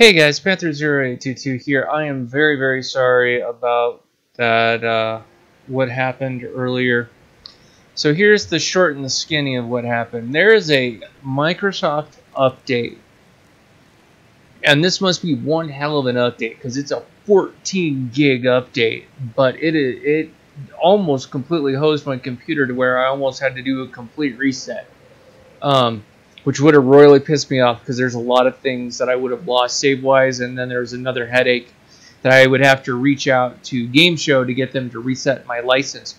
Hey guys, Panther0822 here. I am very, very sorry about that, what happened earlier. So here's the short and the skinny of what happened. There is a Microsoft update. And this must be one hell of an update because it's a 14 gig update. But it almost completely hosed my computer to where I almost had to do a complete reset. Which would have royally pissed me off because there's a lot of things that I would have lost save-wise, and then there's another headache that I would have to reach out to Game Show to get them to reset my license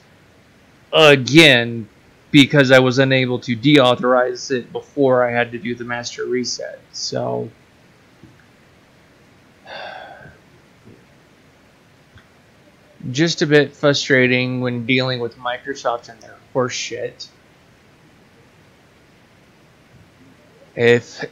again because I was unable to deauthorize it before I had to do the master reset. So just a bit frustrating when dealing with Microsoft and their horse shit. If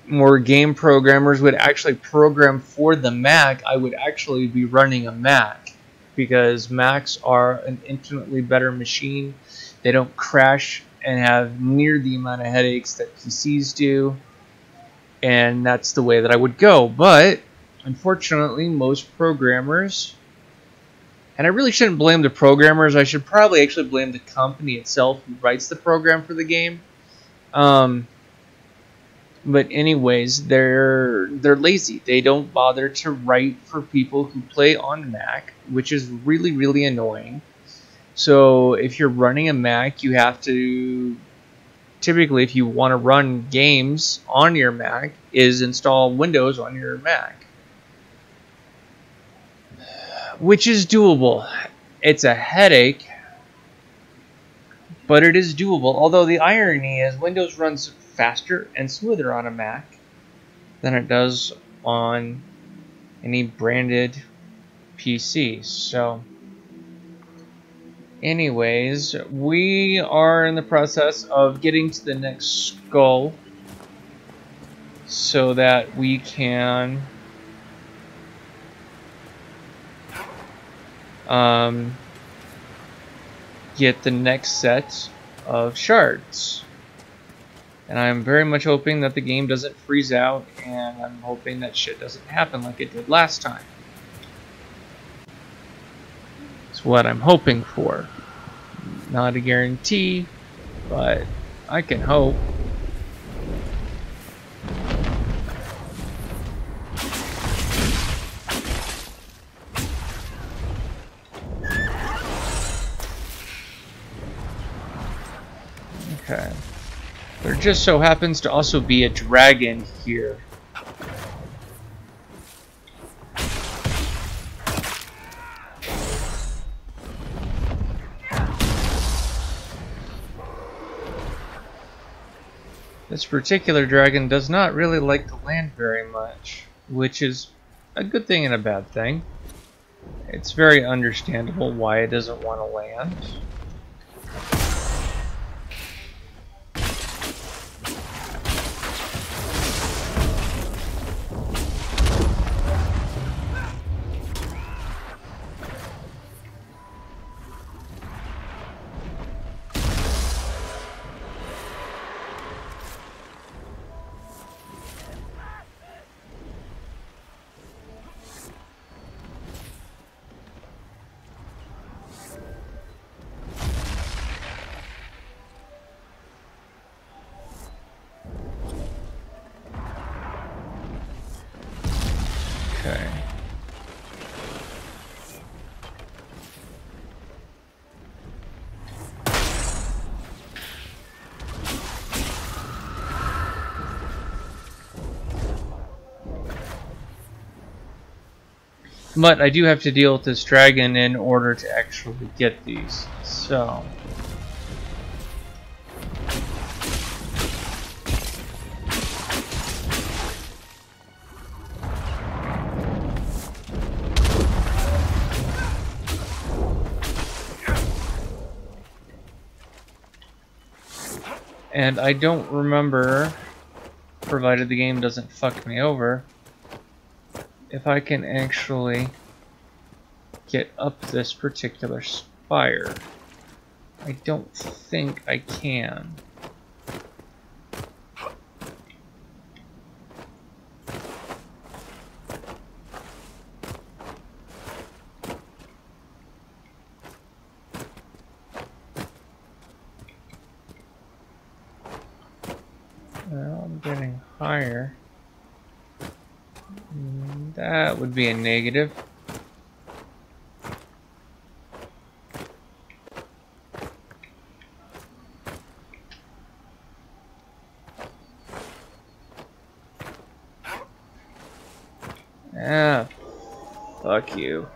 more game programmers would actually program for the Mac, I would actually be running a Mac because Macs are an infinitely better machine. They don't crash and have near the amount of headaches that PCs do, and that's the way that I would go. But unfortunately, most programmers, and I really shouldn't blame the programmers, I should probably actually blame the company itself who writes the program for the game. But anyways, they're lazy. They don't bother to write for people who play on Mac, which is really, really annoying. So if you're running a Mac, you have to, typically if you want to run games on your Mac, is install Windows on your Mac. Which is doable. It's a headache, but it is doable. Although the irony is Windows runs faster and smoother on a Mac than it does on any branded PC. So anyways, we are in the process of getting to the next skull so that we can get the next set of shards. And I'm very much hoping that the game doesn't freeze out, and I'm hoping that shit doesn't happen like it did last time. It's what I'm hoping for. Not a guarantee, but I can hope. Okay. There just so happens to also be a dragon here. This particular dragon does not really like to land very much, which is a good thing and a bad thing. It's very understandable why it doesn't want to land. Okay. But I do have to deal with this dragon in order to actually get these. So and I don't remember, provided the game doesn't fuck me over, if I can actually get up this particular spire. I don't think I can. Well, I'm getting higher. That would be a negative. Ah, fuck you.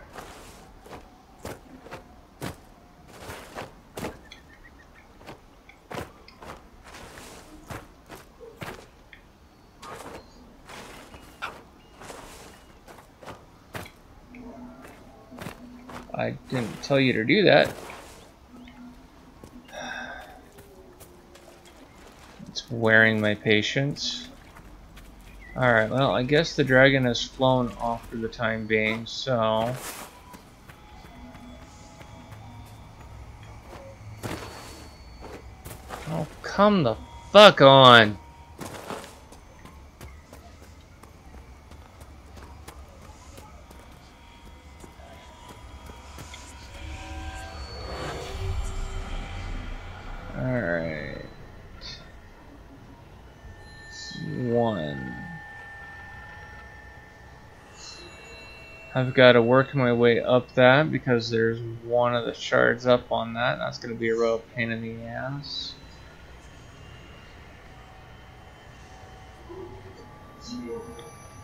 I didn't tell you to do that. It's wearing my patience. Alright, well, I guess the dragon has flown off for the time being, so... Oh, come the fuck on! Alright. One. I've got to work my way up that because there's one of the shards up on that. That's going to be a real pain in the ass.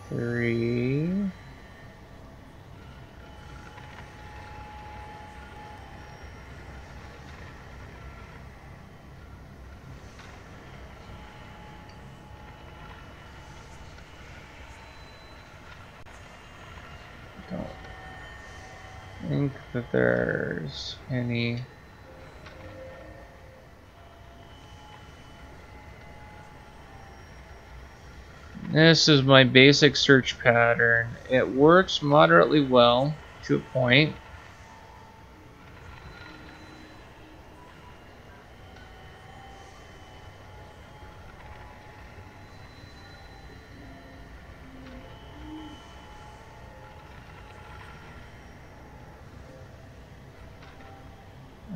Three. Don't think that there's any. This is my basic search pattern. It works moderately well to a point.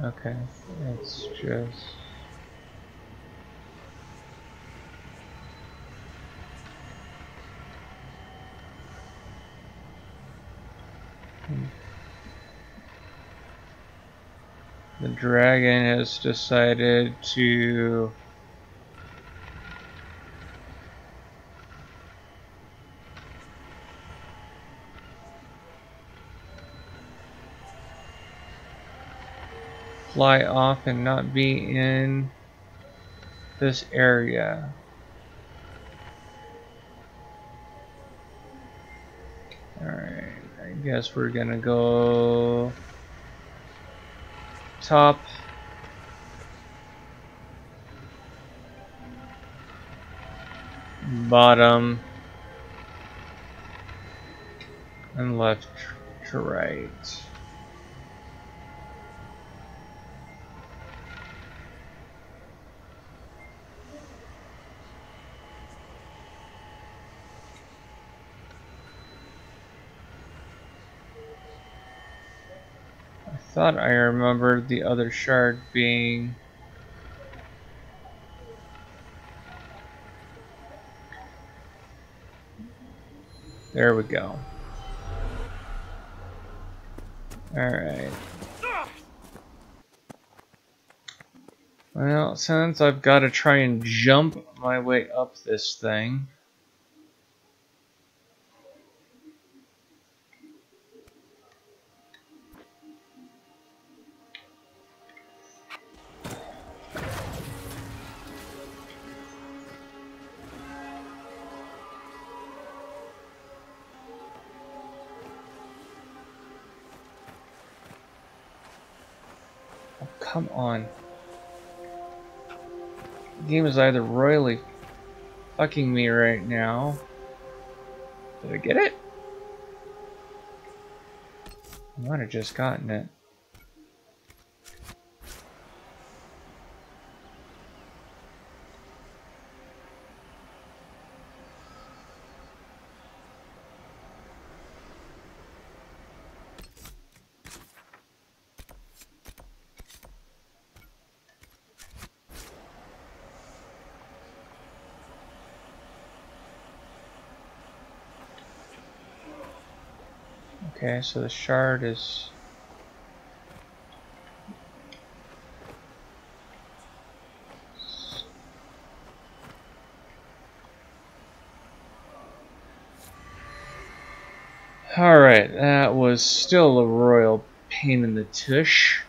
Okay, it's just... The dragon has decided to fly off and not be in this area. Alright, I guess we're gonna go top, bottom, and left to right. I thought I remembered the other shard being... There we go. Alright. Well, since I've got to try and jump my way up this thing... Oh, come on. The game is either royally fucking me right now. Did I get it? I might have just gotten it. Okay, so the shard is... Alright, that was still a royal pain in the tush.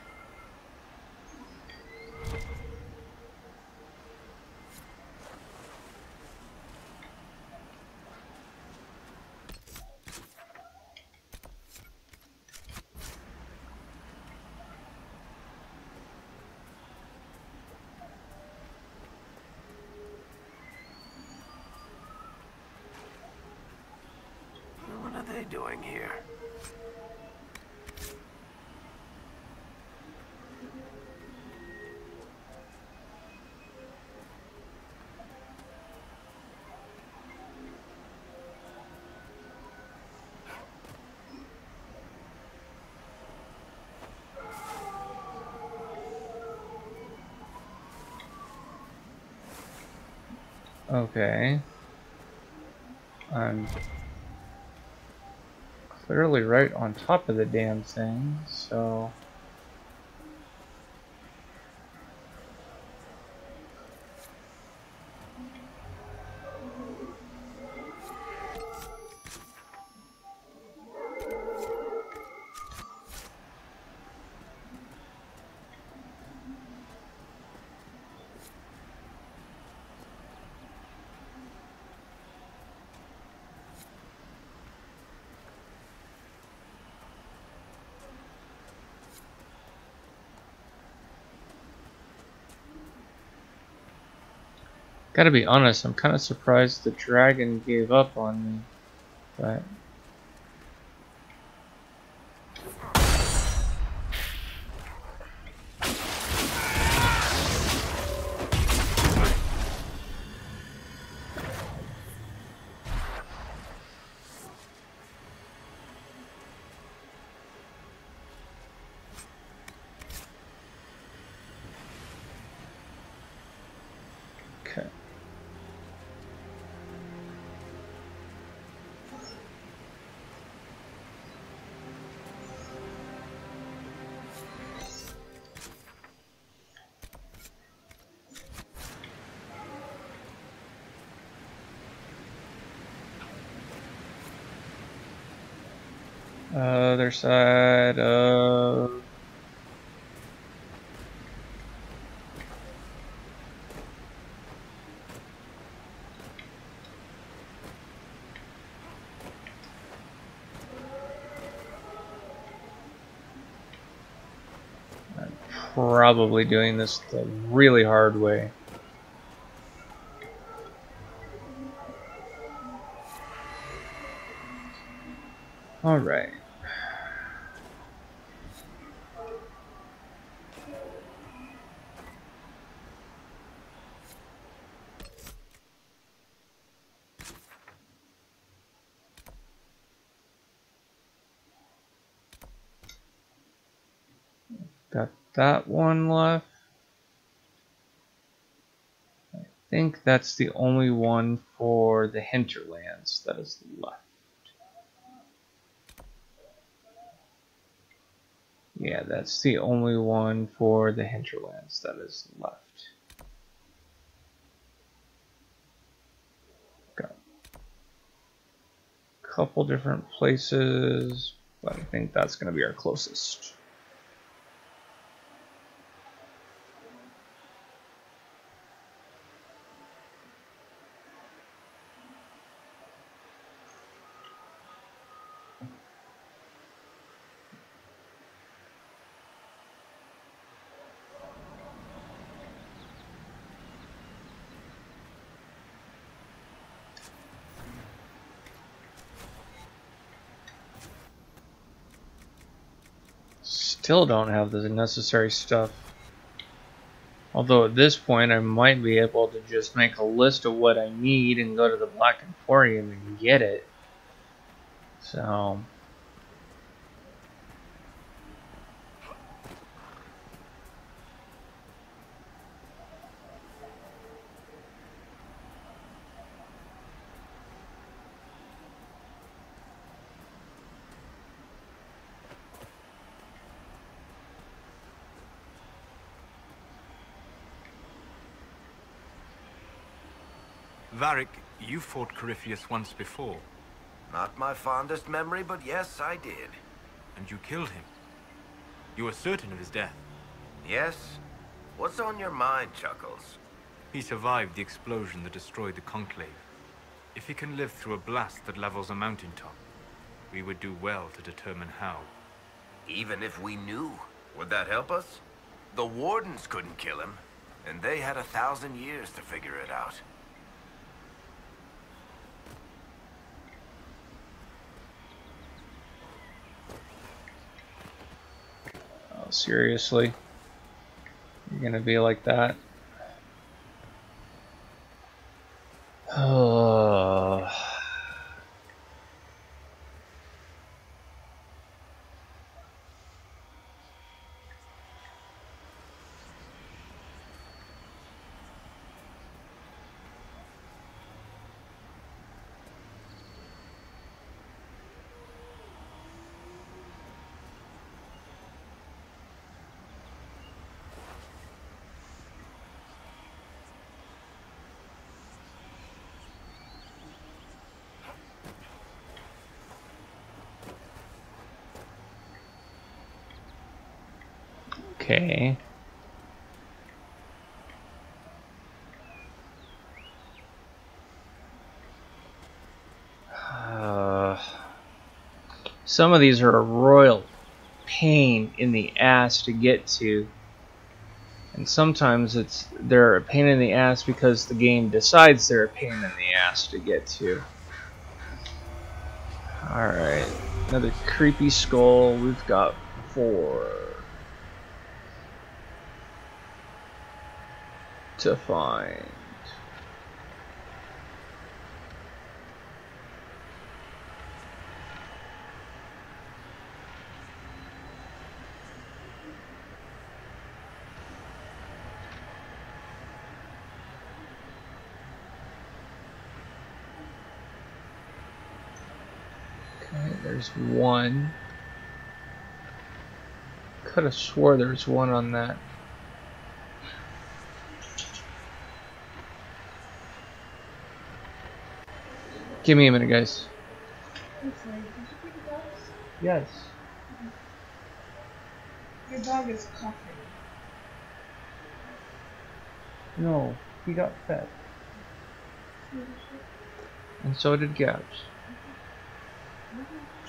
What are they doing here? Okay. I'm clearly right on top of the damn thing, so... Gotta be honest, I'm kind of surprised the dragon gave up on me, but... Okay. Other side of... I'm probably doing this the really hard way. Alright. Got that one left. I think that's the only one for the hinterlands that is left. Yeah, that's the only one for the hinterlands that is left. Got a couple different places, but I think that's going to be our closest. Still don't have the necessary stuff. Although at this point I might be able to just make a list of what I need and go to the Black Emporium and get it. So... Varric, you fought Corypheus once before, Not my fondest memory, but yes, I did. and you killed him. You were certain of his death. Yes? What's on your mind, Chuckles? He survived the explosion that destroyed the Conclave. If he can live through a blast that levels a mountaintop, we would do well to determine how. Even if we knew, would that help us? The Wardens couldn't kill him, and they had 1,000 years to figure it out. Oh, seriously? You're gonna be like that? Oh. Okay. Some of these are a royal pain in the ass to get to, and sometimes they're a pain in the ass because the game decides they're a pain in the ass to get to. Alright, another creepy skull. We've got 4 to find. Okay, there's 1. Could have swore there's 1 on that. Give me a minute, guys. I'm sorry, did you pick the dogs? Yes. Your dog is coughing. No, he got fed. And so did Gabs.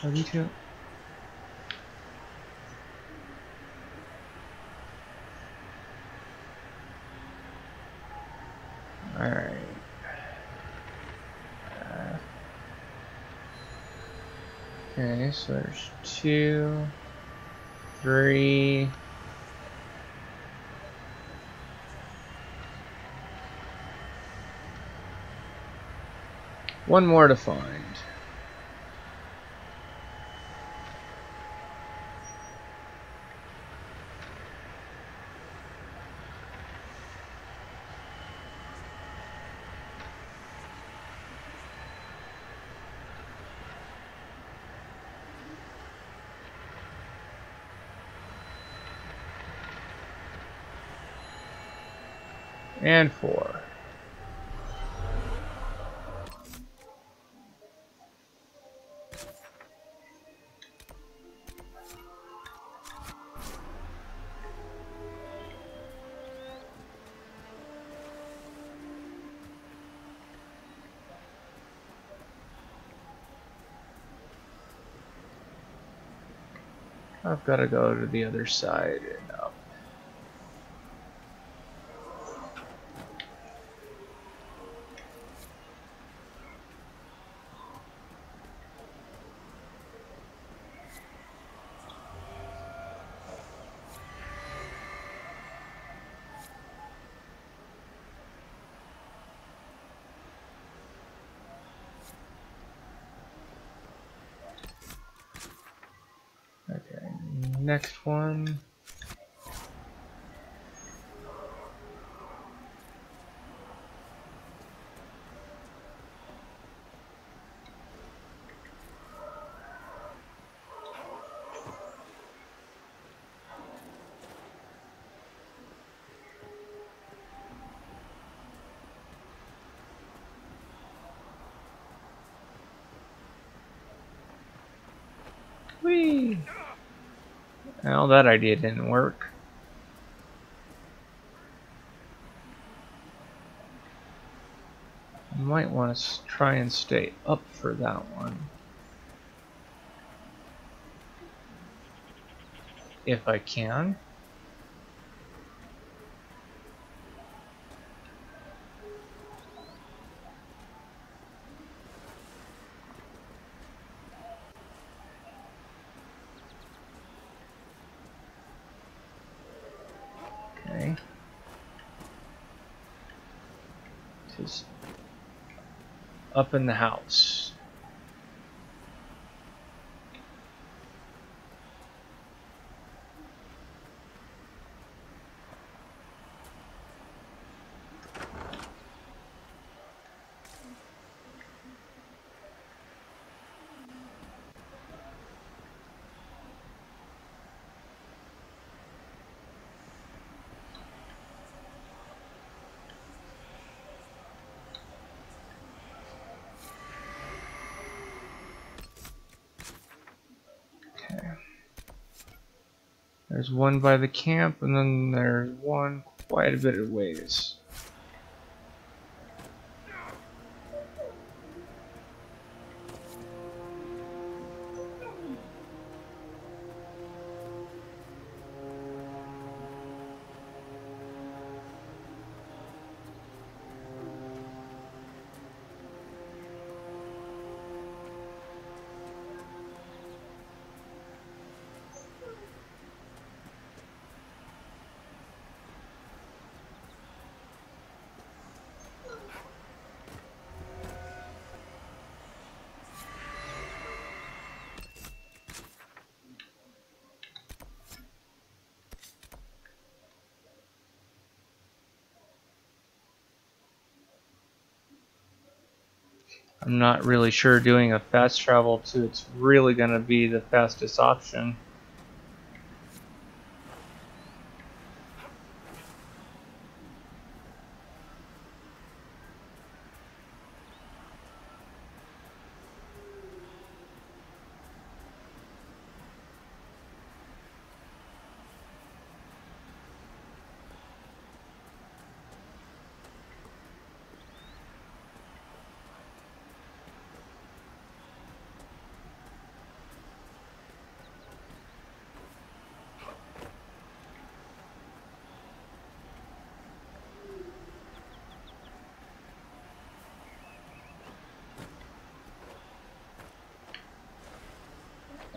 Love you too. Alright. Okay, so there's 2, 3. One more to find. And 4. I've got to go to the other side and up. Okay, next one. Well, that idea didn't work. I might want to try and stay up for that one. If I can. Okay. Just up in the house. There's one by the camp, and then there's one quite a bit of ways. I'm not really sure doing a fast travel to it's really going to be the fastest option.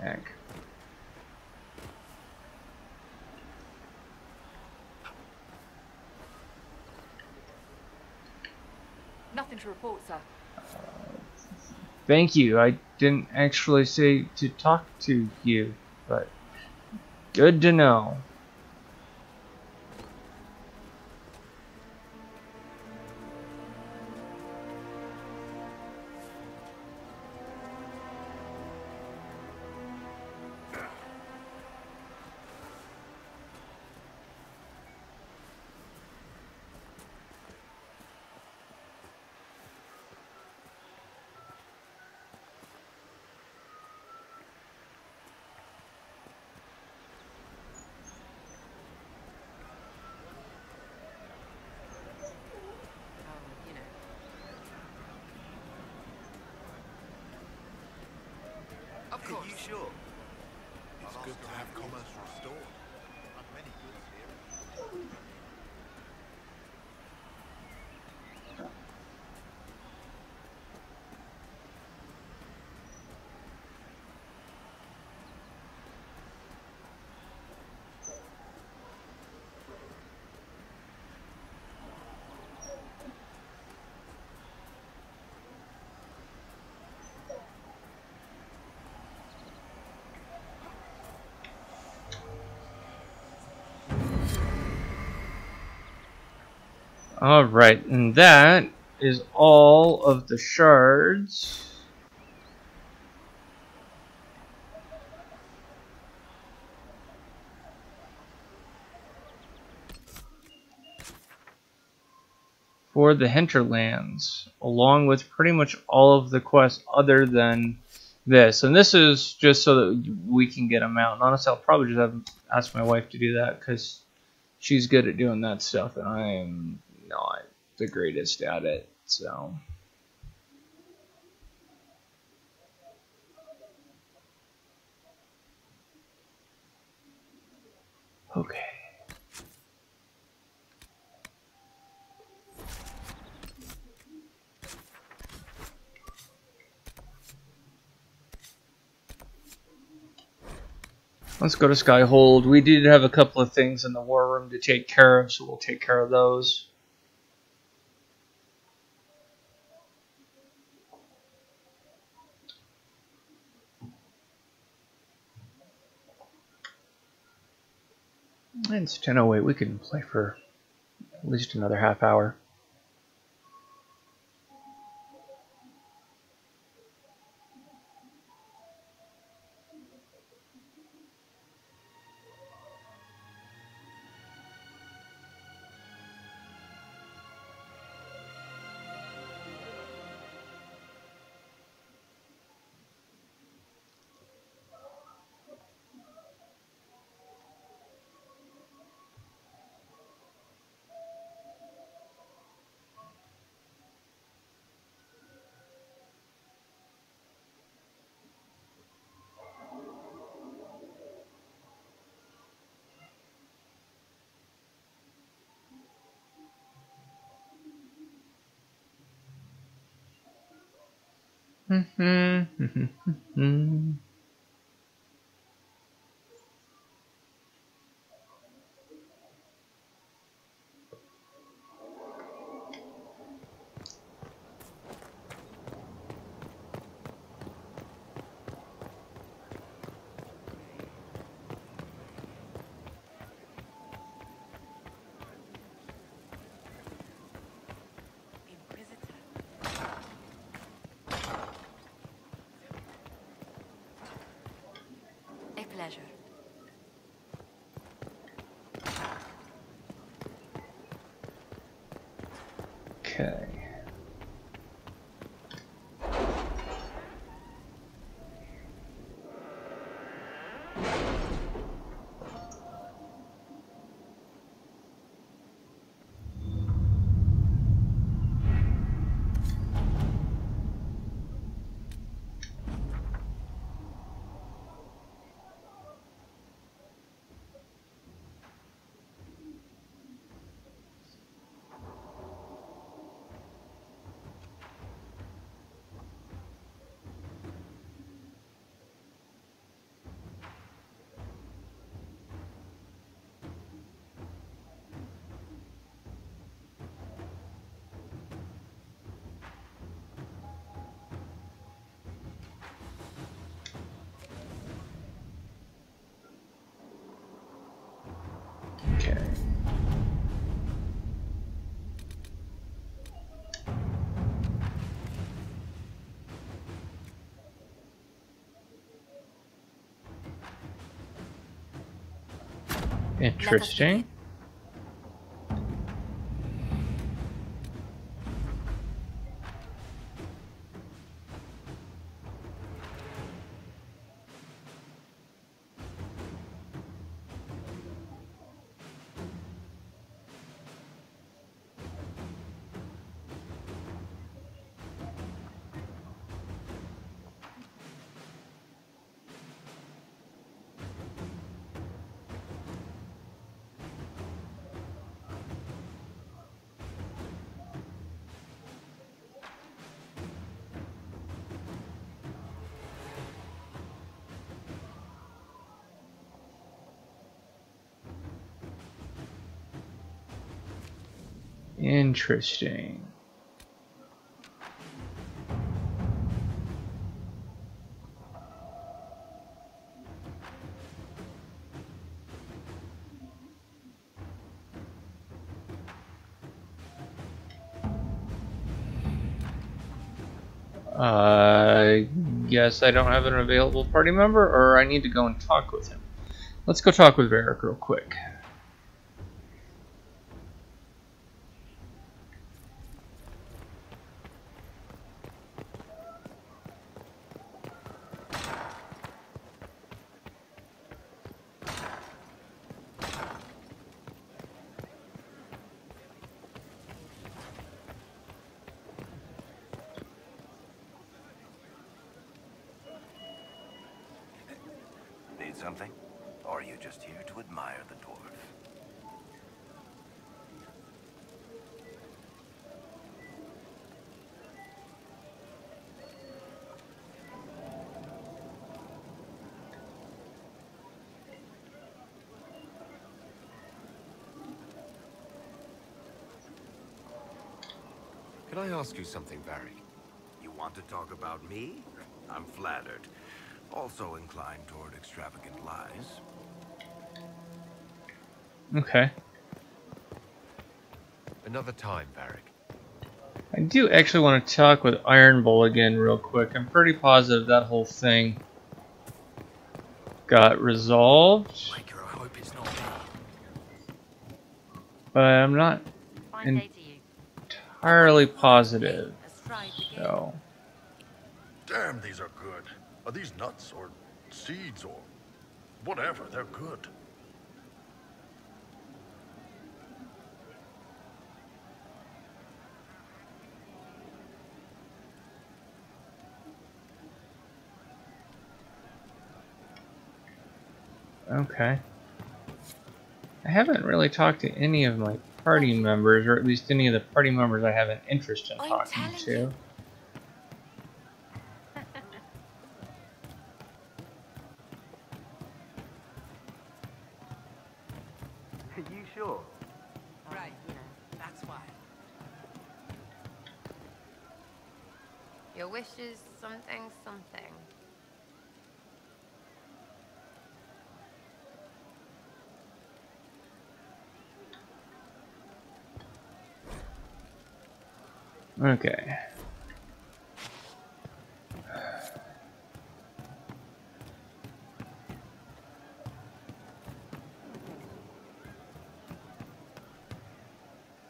Heck. Nothing to report, sir. Thank you. I didn't actually say to talk to you, but good to know. You know. Of course. Are you sure? It's good to have commerce restored. Not many goods here. Alright, and that is all of the shards. For the hinterlands, along with pretty much all of the quests other than this, and this is just so that we can get them out. And honestly, I'll probably just have ask my wife to do that because she's good at doing that stuff, and I am not the greatest at it. So, okay. Let's go to Skyhold. We did have a couple of things in the war room to take care of, so we'll take care of those. And it's 10:08. We can play for at least another half hour. A pleasure. Okay. Okay. Interesting. Interesting. I guess I don't have an available party member, or I need to go and talk with him. Let's go talk with Varric real quick. something? Or are you just here to admire the dwarf? Can I ask you something, Varric? You want to talk about me? I'm flattered. Also inclined toward extravagant lies. Okay. Another time, Varric. I do actually want to talk with Iron Bull again real quick. I'm pretty positive that whole thing got resolved, Micro, I hope it's not me. but I'm not Fine day to you. entirely positive. Let's try it again. So, Damn, these are good. Are these nuts or seeds or whatever? They're good. okay. I haven't really talked to any of my party members, or at least any of the party members I have an interest in I'm talking telling to. you. Are you sure? Right, that's why. Your wish is something, something. Okay.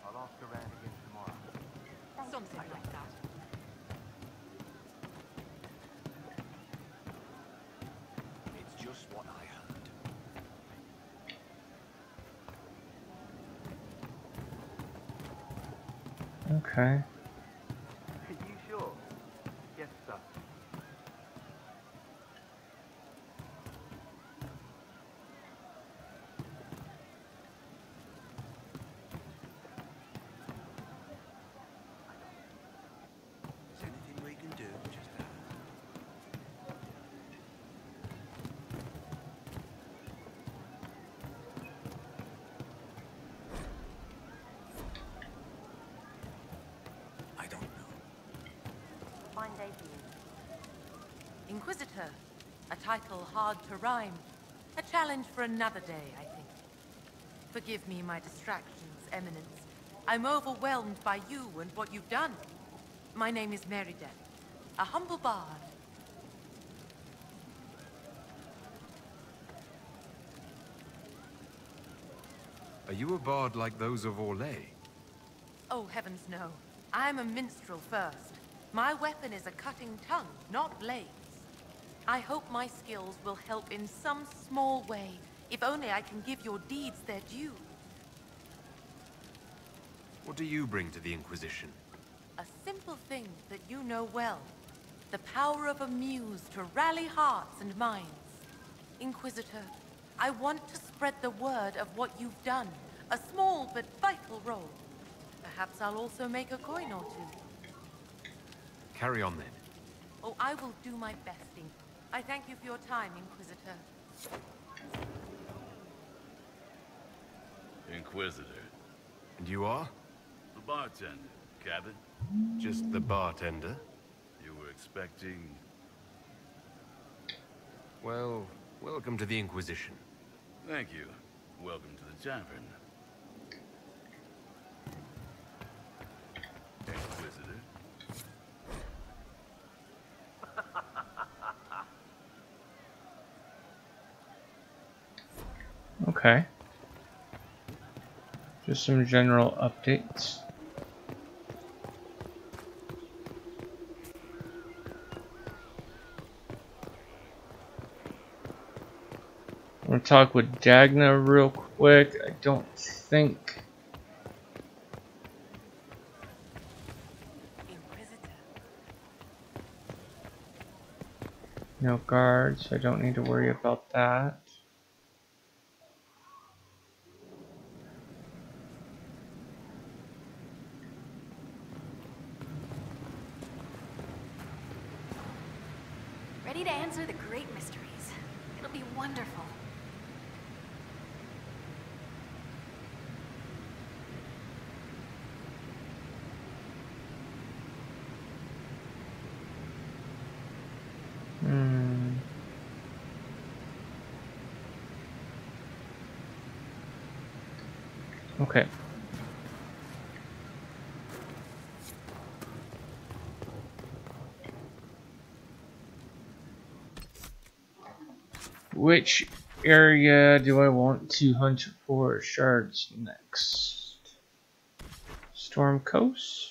I'll ask around again tomorrow. Something like that. It's just what I heard. Okay. Are you sure? Yes, sir. Is anything we can do? Just I don't know. Fine day for you. Inquisitor. A title hard to rhyme. A challenge for another day, I think. Forgive me my distractions, Eminence. I'm overwhelmed by you and what you've done. My name is Merideth, a humble bard. Are you a bard like those of Orlais? Oh, heavens no. I'm a minstrel first. My weapon is a cutting tongue, not blades. I hope my skills will help in some small way, if only I can give your deeds their due. What do you bring to the Inquisition? A simple thing that you know well. The power of a muse to rally hearts and minds. Inquisitor, I want to spread the word of what you've done. A small but vital role. Perhaps I'll also make a coin or two. Carry on then. Oh, I will do my best, Ink. I thank you for your time, Inquisitor. Inquisitor. And you are? The bartender. Cabot, Just the bartender? you were expecting... Well, welcome to the Inquisition. Thank you. Welcome to the tavern. Inquisitor. Okay. Just some general updates. I'm gonna talk with Dagna real quick. I don't think... Inquisitor. No guards, so I don't need to worry about that. ready to answer the great mysteries. It'll be wonderful. Okay. Which area do I want to hunt for shards next? Storm Coast?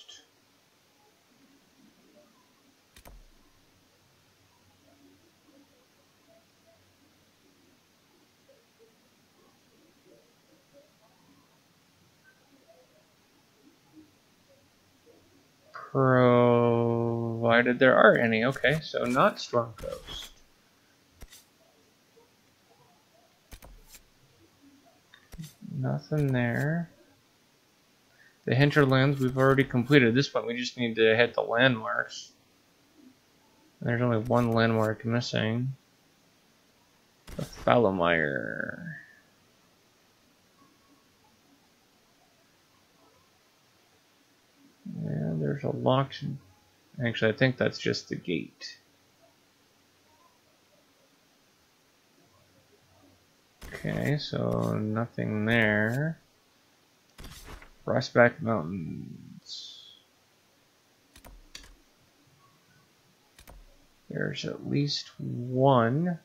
Provided there are any. Okay, so not Storm Coast. Nothing there. The hinterlands we've already completed. At this point we just need to hit the landmarks. There's only one landmark missing. The Falomire. Yeah, there's a locked... Actually, I think that's just the gate. Okay, so nothing there. Frostback Mountains. There's at least one.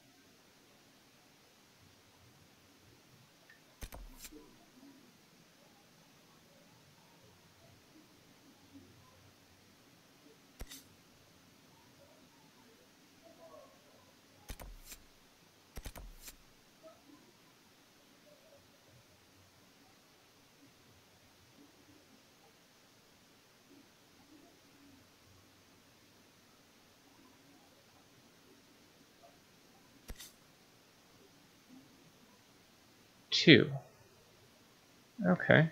Two. Okay.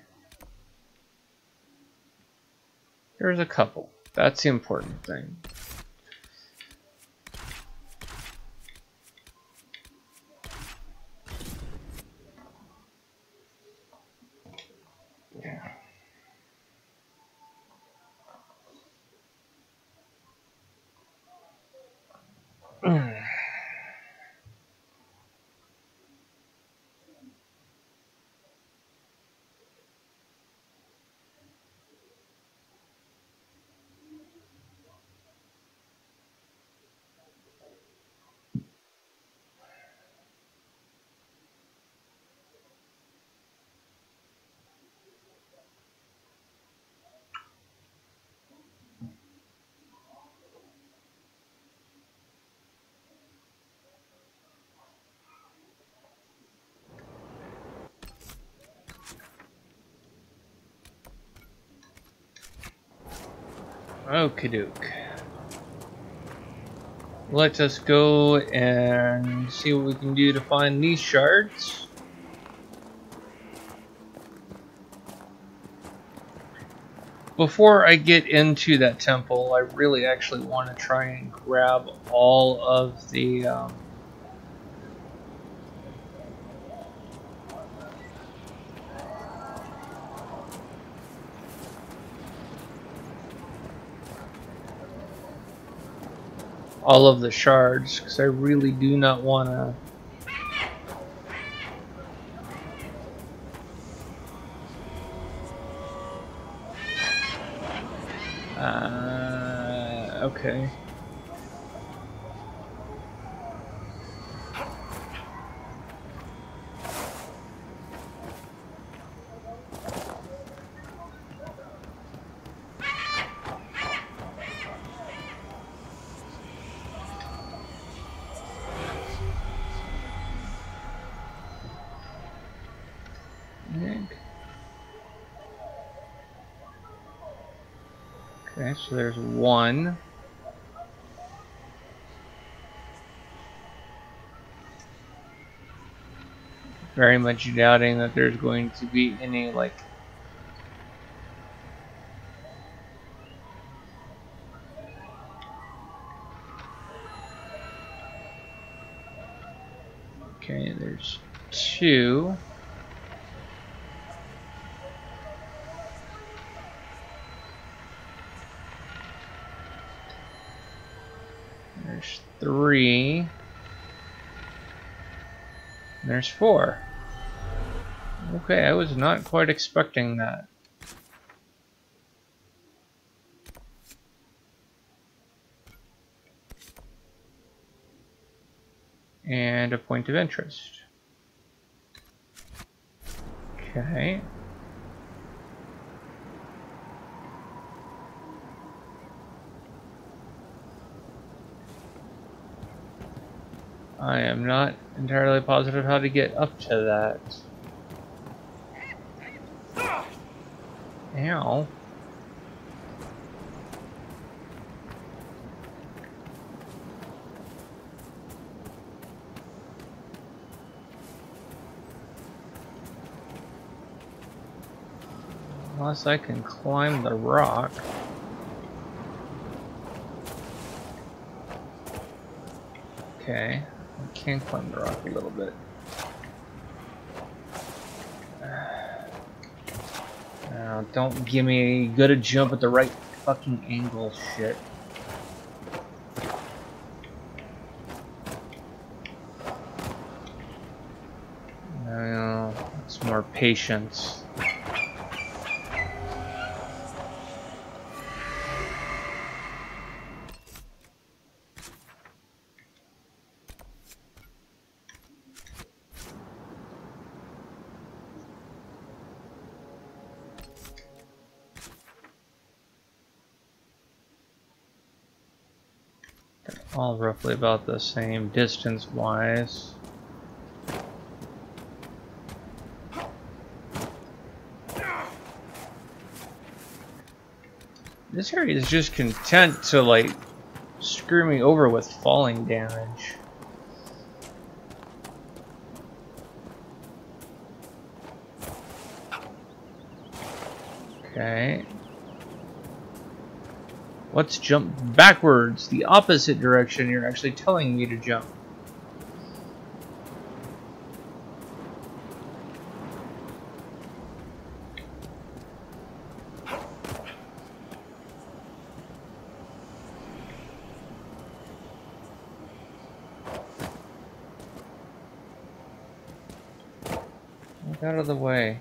There's a couple. That's the important thing. Yeah. Okie doke. Let us go and see what we can do to find these shards. Before I get into that temple, I really actually want to try and grab all of the shards, because I really do not want to. Okay. Okay, so there's one. Very much doubting that there's going to be any, like... Okay, there's 2. There's 3. There's 4. Okay, I was not quite expecting that. And a point of interest. Okay. I am not entirely positive how to get up to that. Ow. Unless I can climb the rock. Okay, I can climb the rock a little bit. Now, don't give me good a jump at the right fucking angle, shit. No, it's more patience. All roughly about the same distance-wise. This area is just content to, like, screw me over with falling damage. Okay. Let's jump backwards, the opposite direction you're actually telling me to jump. Get out of the way.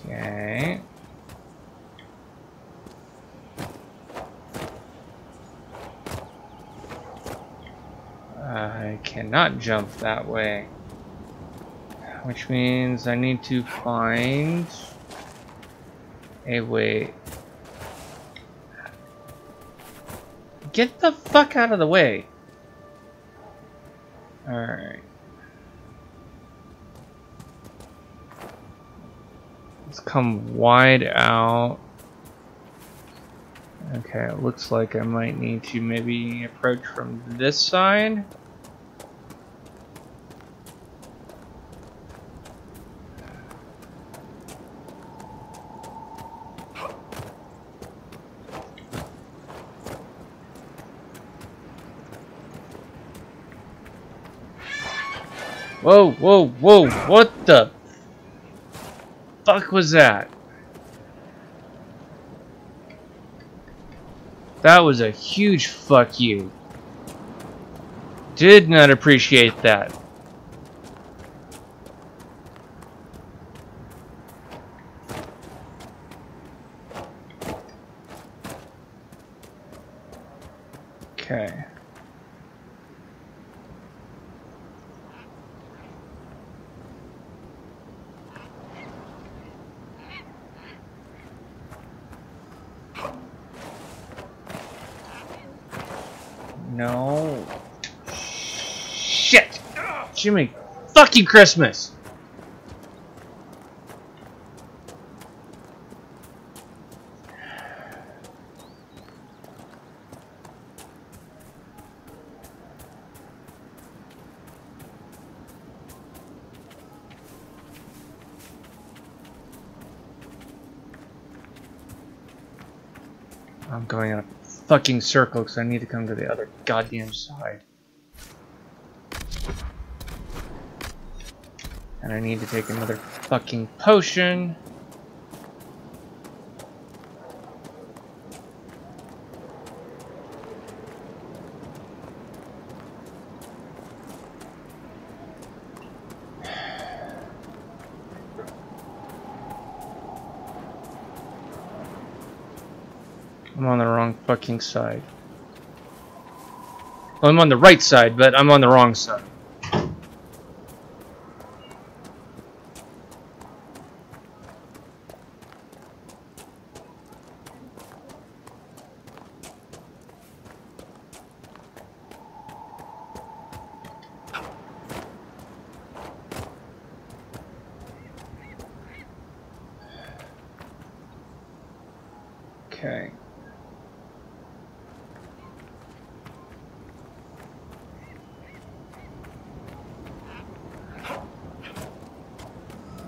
Okay. I cannot jump that way. Which means I need to find a way. Get the fuck out of the way. Alright. Let's come wide out. Okay, it looks like I might need to maybe approach from this side. Whoa, whoa, whoa, what the fuck was that? That was a huge fuck you. Did not appreciate that. Okay. No. Shit! Jimmy, fucking Christmas! I'm going in a fucking circle because I need to come to the other goddamn side. And I need to take another fucking potion. I'm on the wrong fucking side. Well, I'm on the right side, but I'm on the wrong side. Okay. I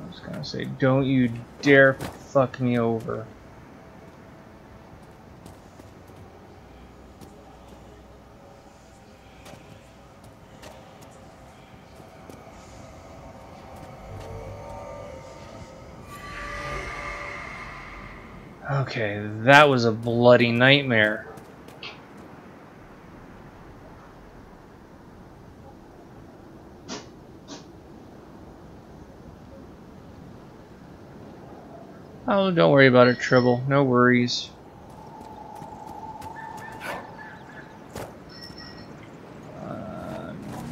was gonna say, don't you dare fuck me over. Okay, that was a bloody nightmare. Oh, don't worry about it, Tribble. No worries.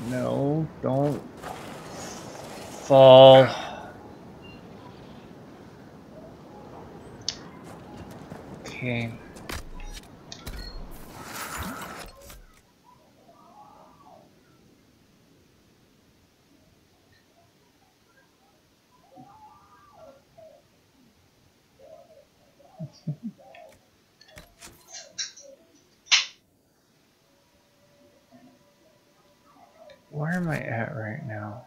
No, don't fall. Okay. Where am I at right now?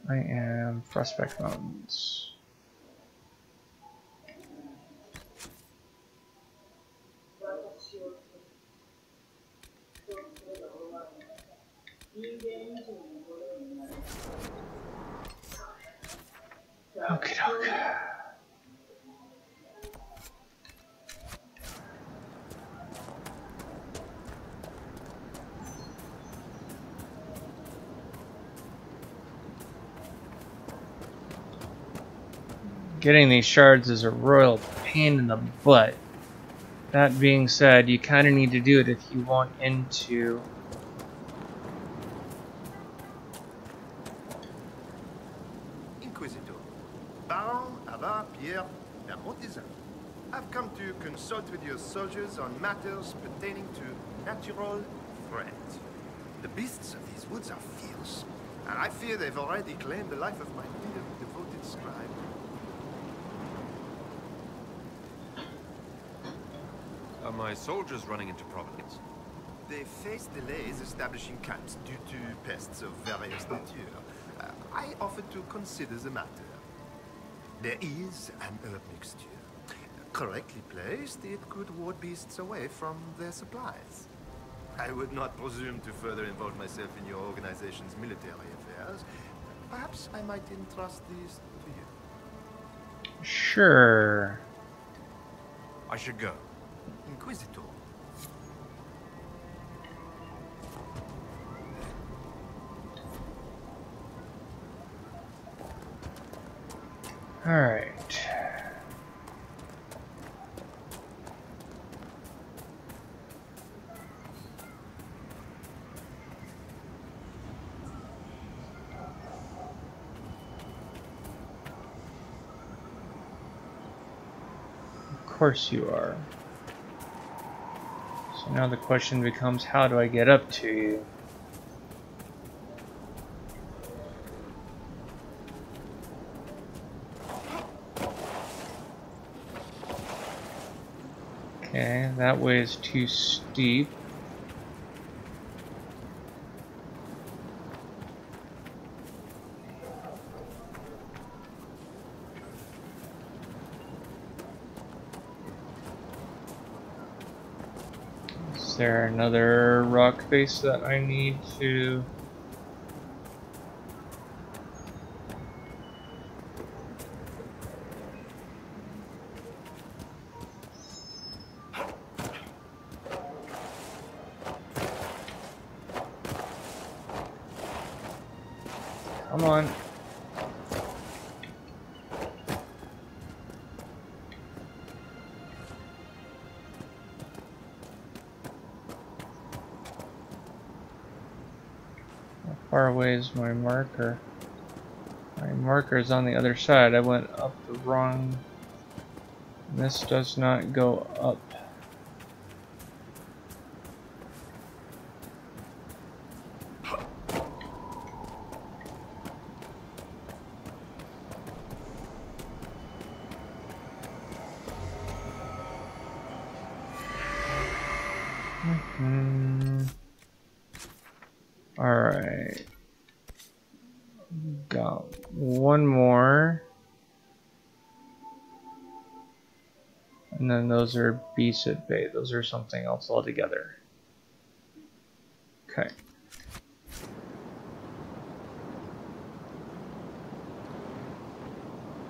I am Prospect Mountains. Okay, okay. Getting these shards is a royal pain in the butt. That being said, you kind of need to do it if you want into... Inquisitor, Baron Ava Pierre Bermontizan. I've come to consult with your soldiers on matters pertaining to natural threat. The beasts of these woods are fierce, and I fear they've already claimed the life of my devoted scribe. Are my soldiers running into problems? They face delays establishing camps due to pests of various nature. I offer to consider the matter. There is an herb mixture. Correctly placed, it could ward beasts away from their supplies. I would not presume to further involve myself in your organization's military affairs. Perhaps I might entrust these to you. Sure. I should go. Inquisitor. Alright. Of course you are. So now the question becomes, how do I get up to you? Okay, that way is too steep. there another rock face that I need to... Come on. How far away is my marker? My marker is on the other side. I went up the wrong... This does not go up. Alright. Got one more. And then those are beasts at bay. Those are something else altogether. Okay.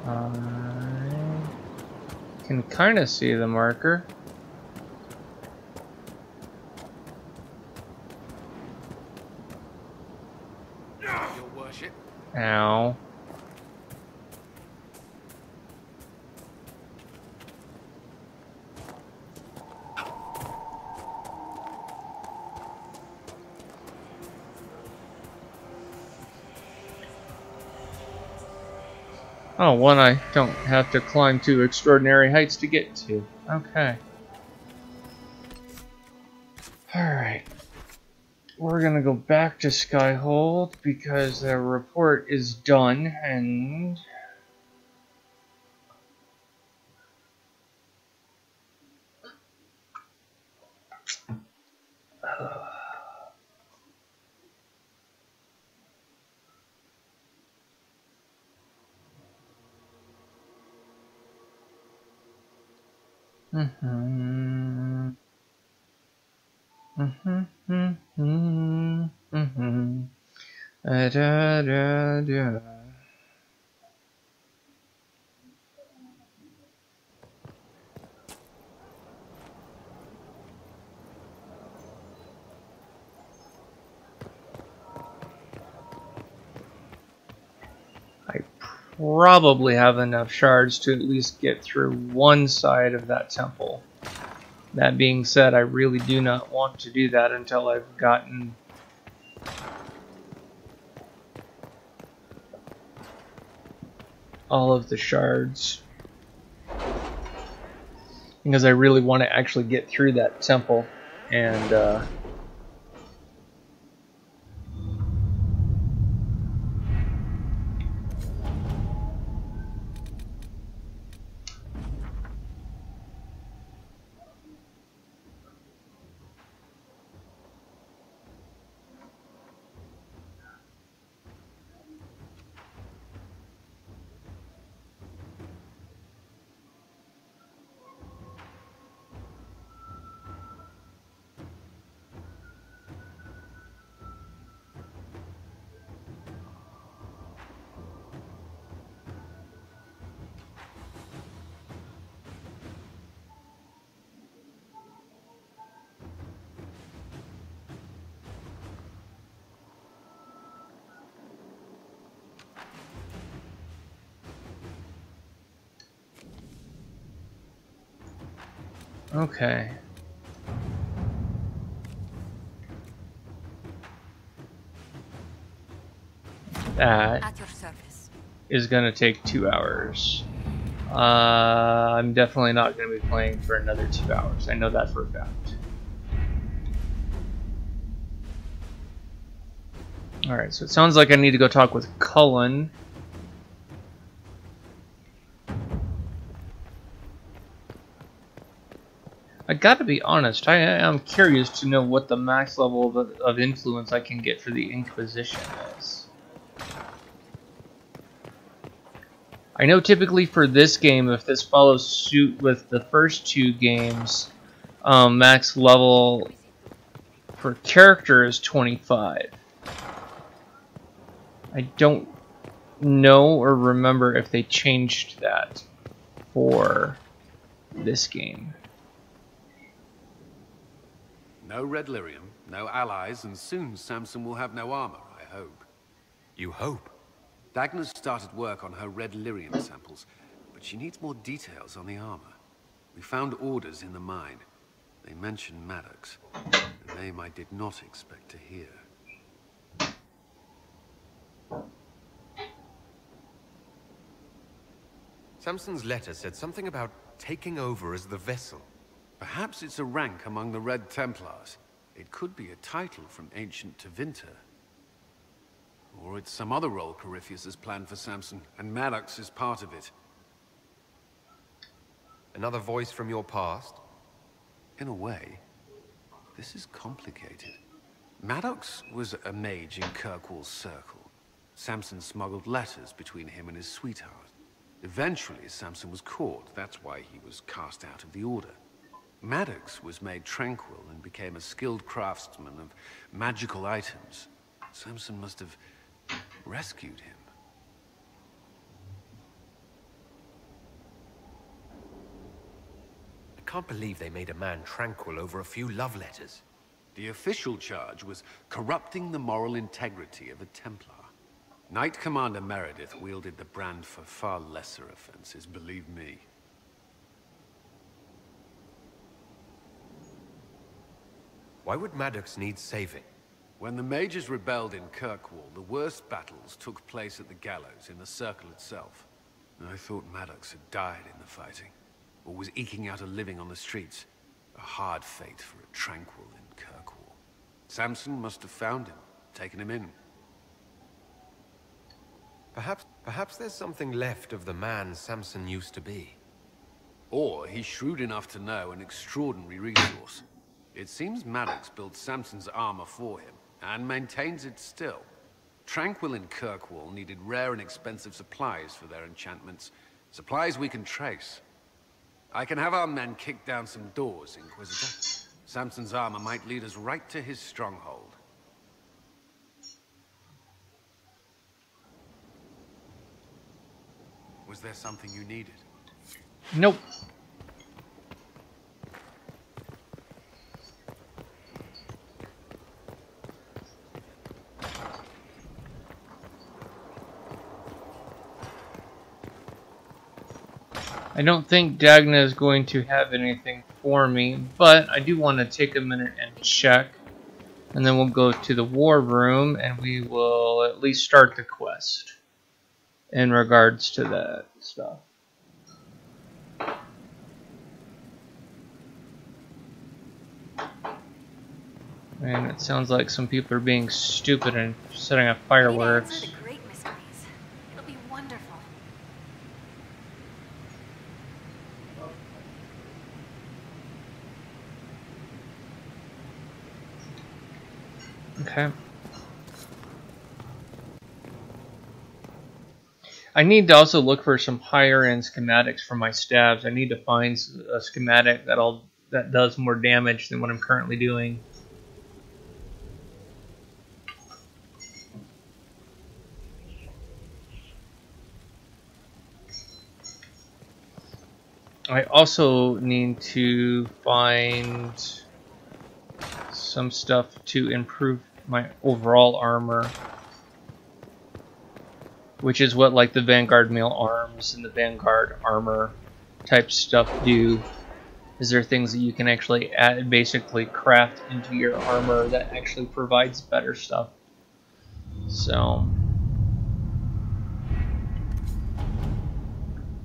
I can kind of see the marker. Ow. Oh, one I don't have to climb to extraordinary heights to get to. Okay. Alright. We're gonna go back to Skyhold because the report is done and... I probably have enough shards to at least get through one side of that temple. That being said, I really do not want to do that until I've gotten all of the shards. Because I really want to actually get through that temple and okay. That is gonna take 2 hours. I'm definitely not gonna be playing for another 2 hours. I know that for a fact. Alright, so it sounds like I need to go talk with Cullen. I gotta be honest, I am curious to know what the max level of influence I can get for the Inquisition is. I know typically for this game, if this follows suit with the first two games, max level for character is 25. I don't know or remember if they changed that for this game. No red lyrium, no allies, and soon Samson will have no armor, I hope. You hope? Dagna's started work on her red lyrium samples, but she needs more details on the armor. We found orders in the mine. They mentioned Maddox, a name I did not expect to hear. Samson's letter said something about taking over as the vessel. Perhaps it's a rank among the Red Templars. It could be a title from ancient Tevinter. Or it's some other role Corypheus has planned for Samson, and Maddox is part of it. Another voice from your past? In a way, this is complicated. Maddox was a mage in Kirkwall's circle. Samson smuggled letters between him and his sweetheart. Eventually, Samson was caught. That's why he was cast out of the Order. Maddox was made tranquil and became a skilled craftsman of magical items. Samson must have rescued him. I can't believe they made a man tranquil over a few love letters. The official charge was corrupting the moral integrity of a Templar. Knight Commander Meredith wielded the brand for far lesser offenses, believe me. Why would Maddox need saving? When the mages rebelled in Kirkwall, the worst battles took place at the gallows in the circle itself. I thought Maddox had died in the fighting, or was eking out a living on the streets. A hard fate for a tranquil in Kirkwall. Samson must have found him, taken him in. Perhaps there's something left of the man Samson used to be. Or he's shrewd enough to know an extraordinary resource. It seems Maddox built Samson's armor for him, and maintains it still. Tranquil and Kirkwall needed rare and expensive supplies for their enchantments. Supplies we can trace. I can have our men kick down some doors, Inquisitor. Samson's armor might lead us right to his stronghold. Was there something you needed? Nope. I don't think Dagna is going to have anything for me, but I do want to take a minute and check. And then we'll go to the war room and we will at least start the quest in regards to that stuff. And it sounds like some people are being stupid and setting up fireworks. The great mysteries. It'll be wonderful. Okay. I need to also look for some higher end schematics for my stabs. I need to find a schematic that does more damage than what I'm currently doing. I also need to find some stuff to improve my overall armor, which is what like the Vanguard mail arms and the Vanguard armor type stuff do. Is there things that you can actually add, basically craft into your armor that actually provides better stuff. So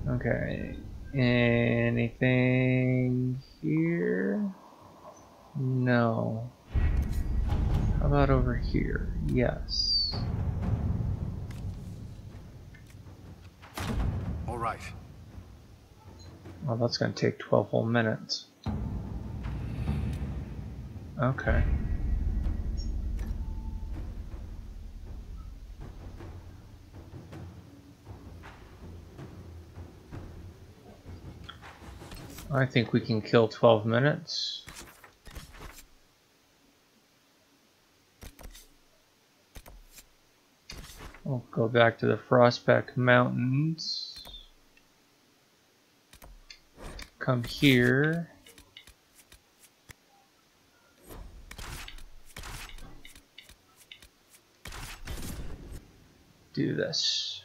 okay, anything here? No. How about over here? Yes. All right. Well, that's going to take 12 whole minutes. Okay. I think we can kill 12 minutes. We'll go back to the Frostback Mountains. Come here. Do this.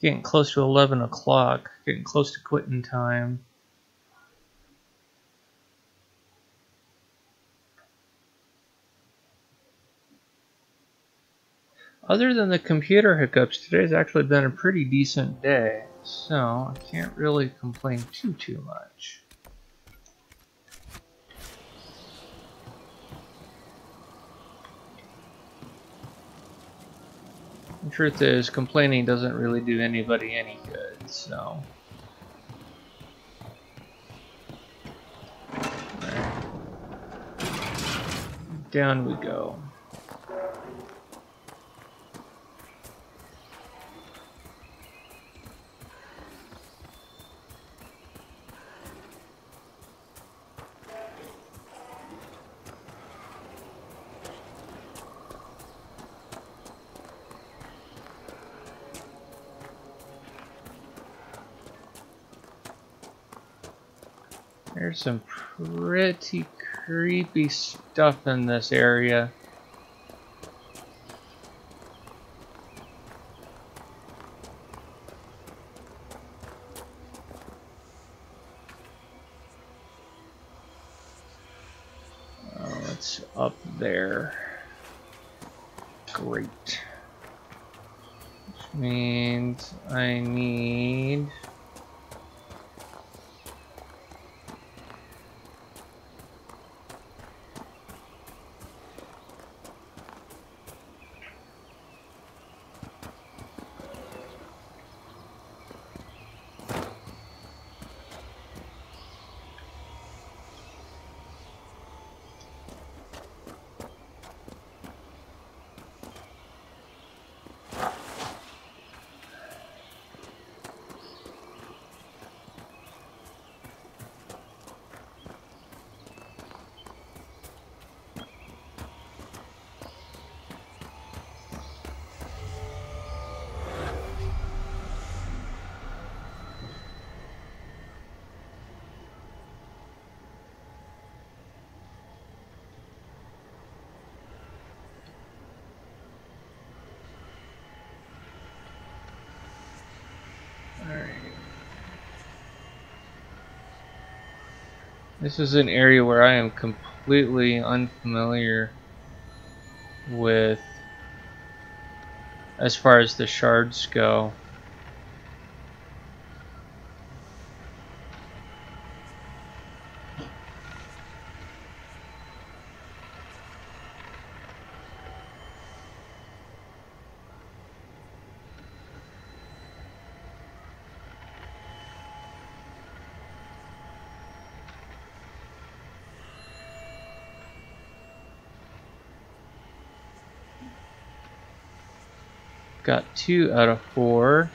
Getting close to 11 o'clock. Getting close to quitting time. Other than the computer hiccups, today's actually been a pretty decent day, so I can't really complain too much. The truth is, complaining doesn't really do anybody any good, so... Alright. Down we go. There's some pretty creepy stuff in this area. Oh, it's up there. Great. Which means I need... This is an area where I am completely unfamiliar with as far as the shards go. Got 2 out of 4.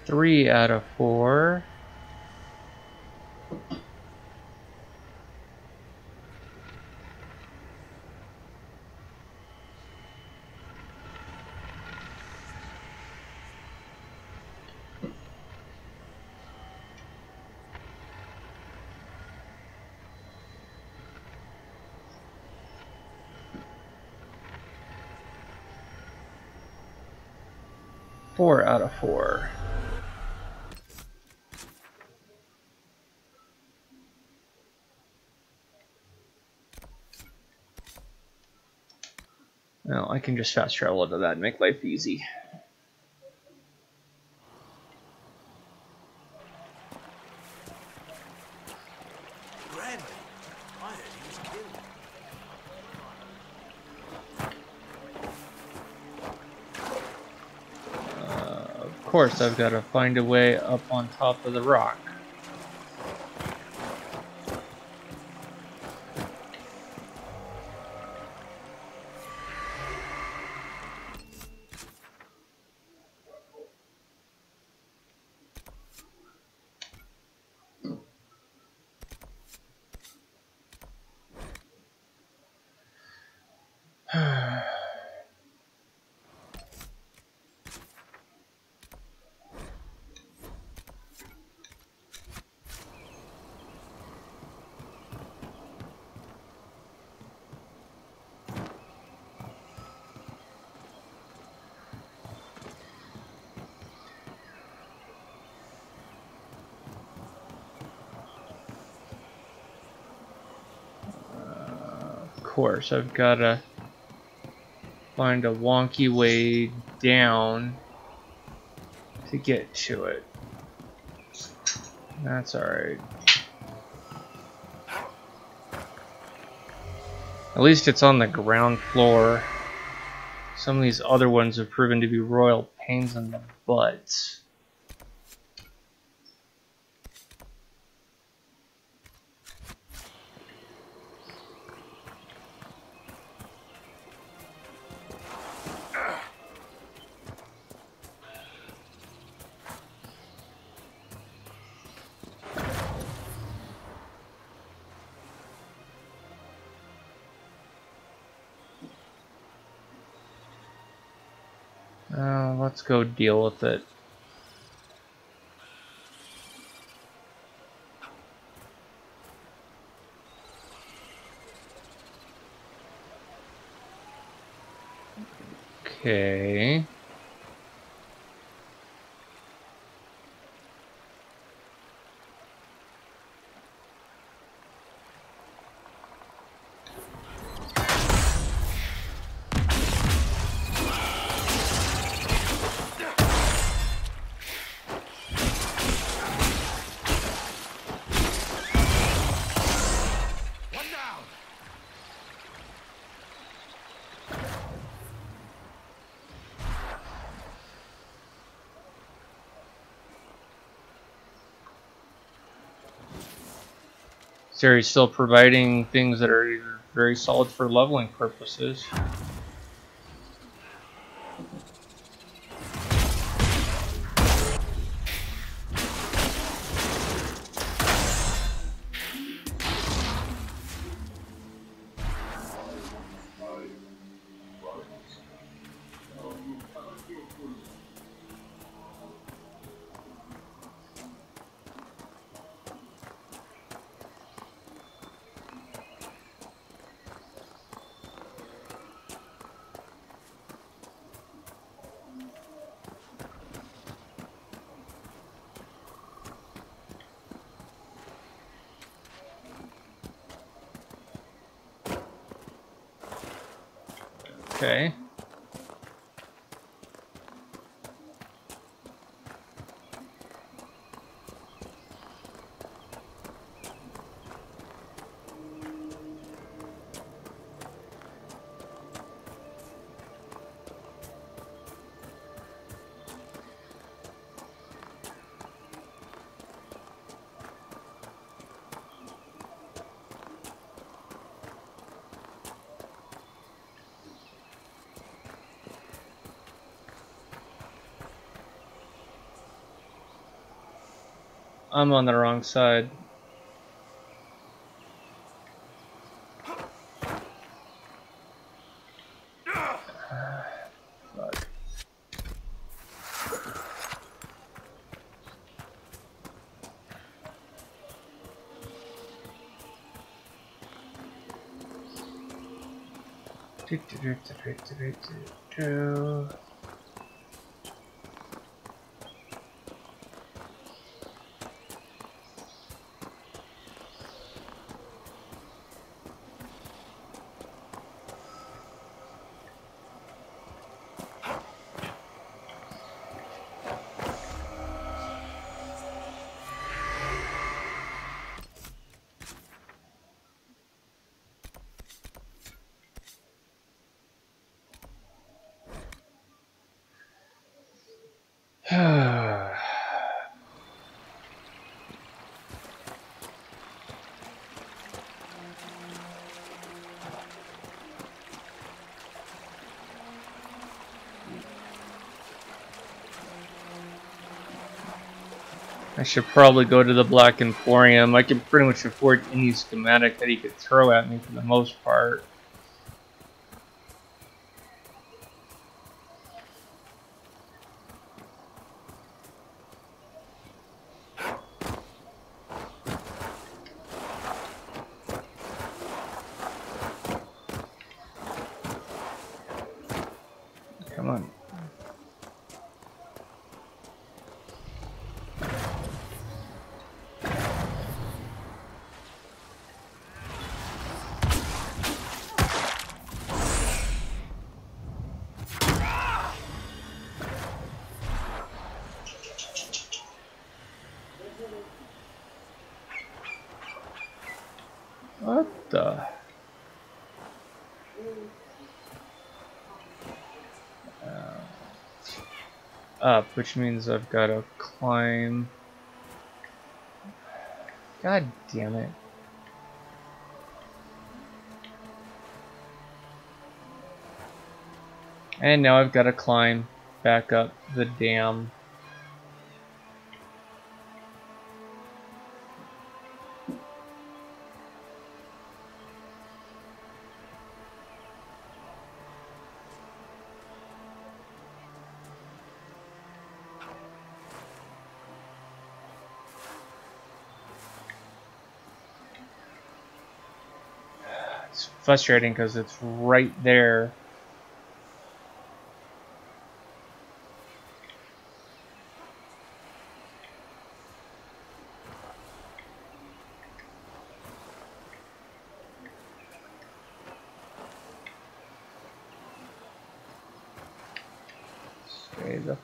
Three out of 4. Four out of 4. Well, I can just fast travel to that and make life easy. Brandon, I heard he was killed. Of course, I've got to find a way up on top of the rock. Of course, I've got to find a wonky way down to get to it. That's alright. At least it's on the ground floor. Some of these other ones have proven to be royal pains in the butt. Let's go deal with it. Okay. Sari's still providing things that are very solid for leveling purposes. Okay. I'm on the wrong side. Fuck. I should probably go to the Black Emporium. I can pretty much afford any schematic that he could throw at me for the most part. Come on. What the? Up, which means I've got to climb. God damn it. And now I've got to climb back up the dam. It's frustrating because it's right there. Straight up.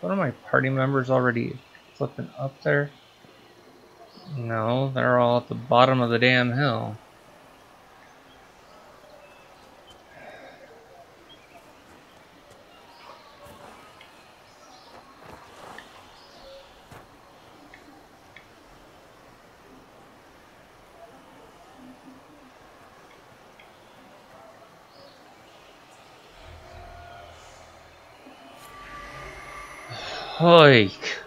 One of my party members already flipping up there? No, they're all at the bottom of the damn hill. Hike.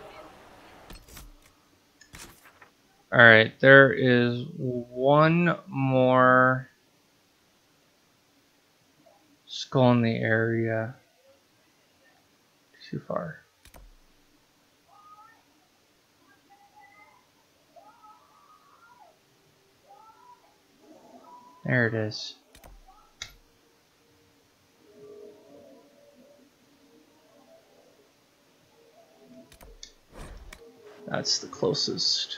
Alright, there is one more skull in the area. Too far. There it is. That's the closest.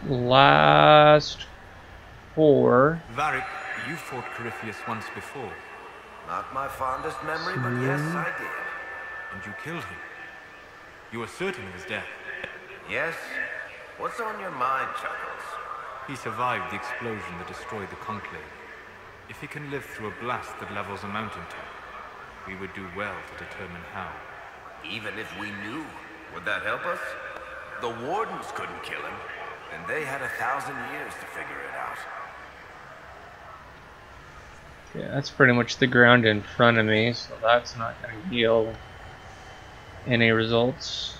Last four. Varric, you fought Corypheus once before. Not my fondest memory, but yes, I did. And you killed him. You were certain of his death. Yes? What's on your mind, Chuckles? He survived the explosion that destroyed the Conclave. If he can live through a blast that levels a mountaintop, we would do well to determine how. Even if we knew, would that help us? The Wardens couldn't kill him, and they had 1,000 years to figure it out. Yeah, that's pretty much the ground in front of me, so that's not going to yield any results.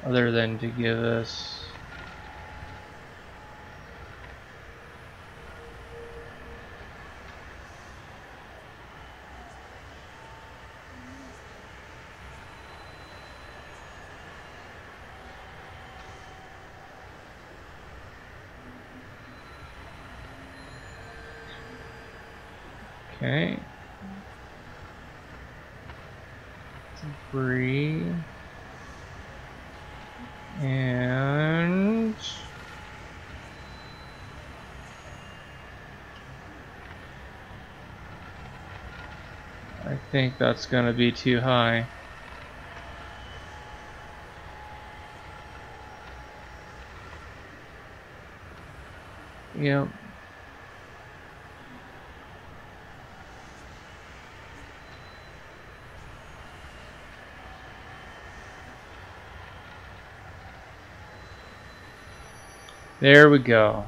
other than to give us okay. Debris. And I think that's going to be too high. Yep. There we go.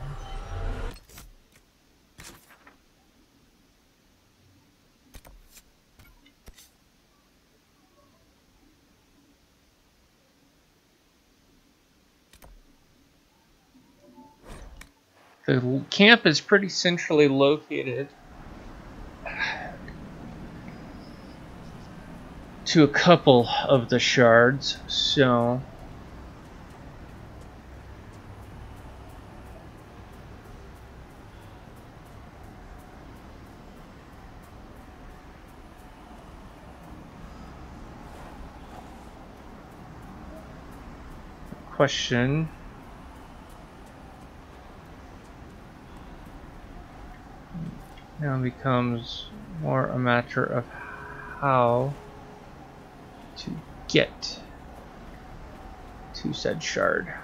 The camp is pretty centrally located to a couple of the shards, so question now becomes more a matter of how to get to said shard.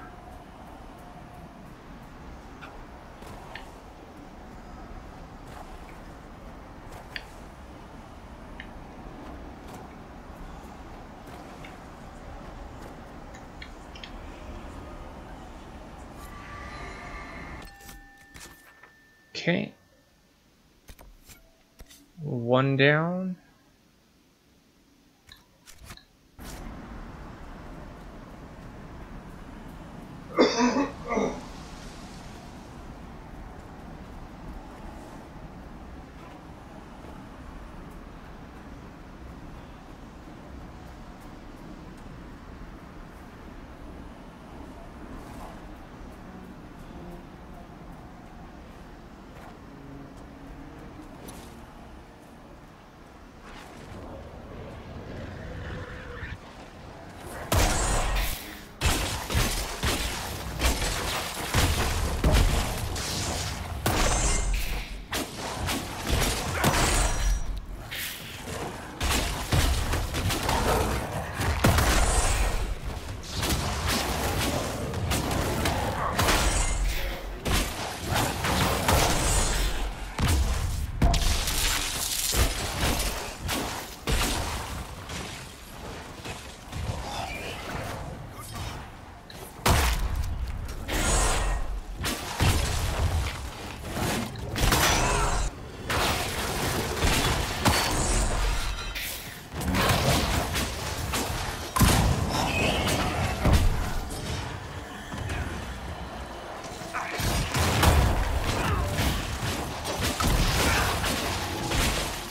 Okay. One down.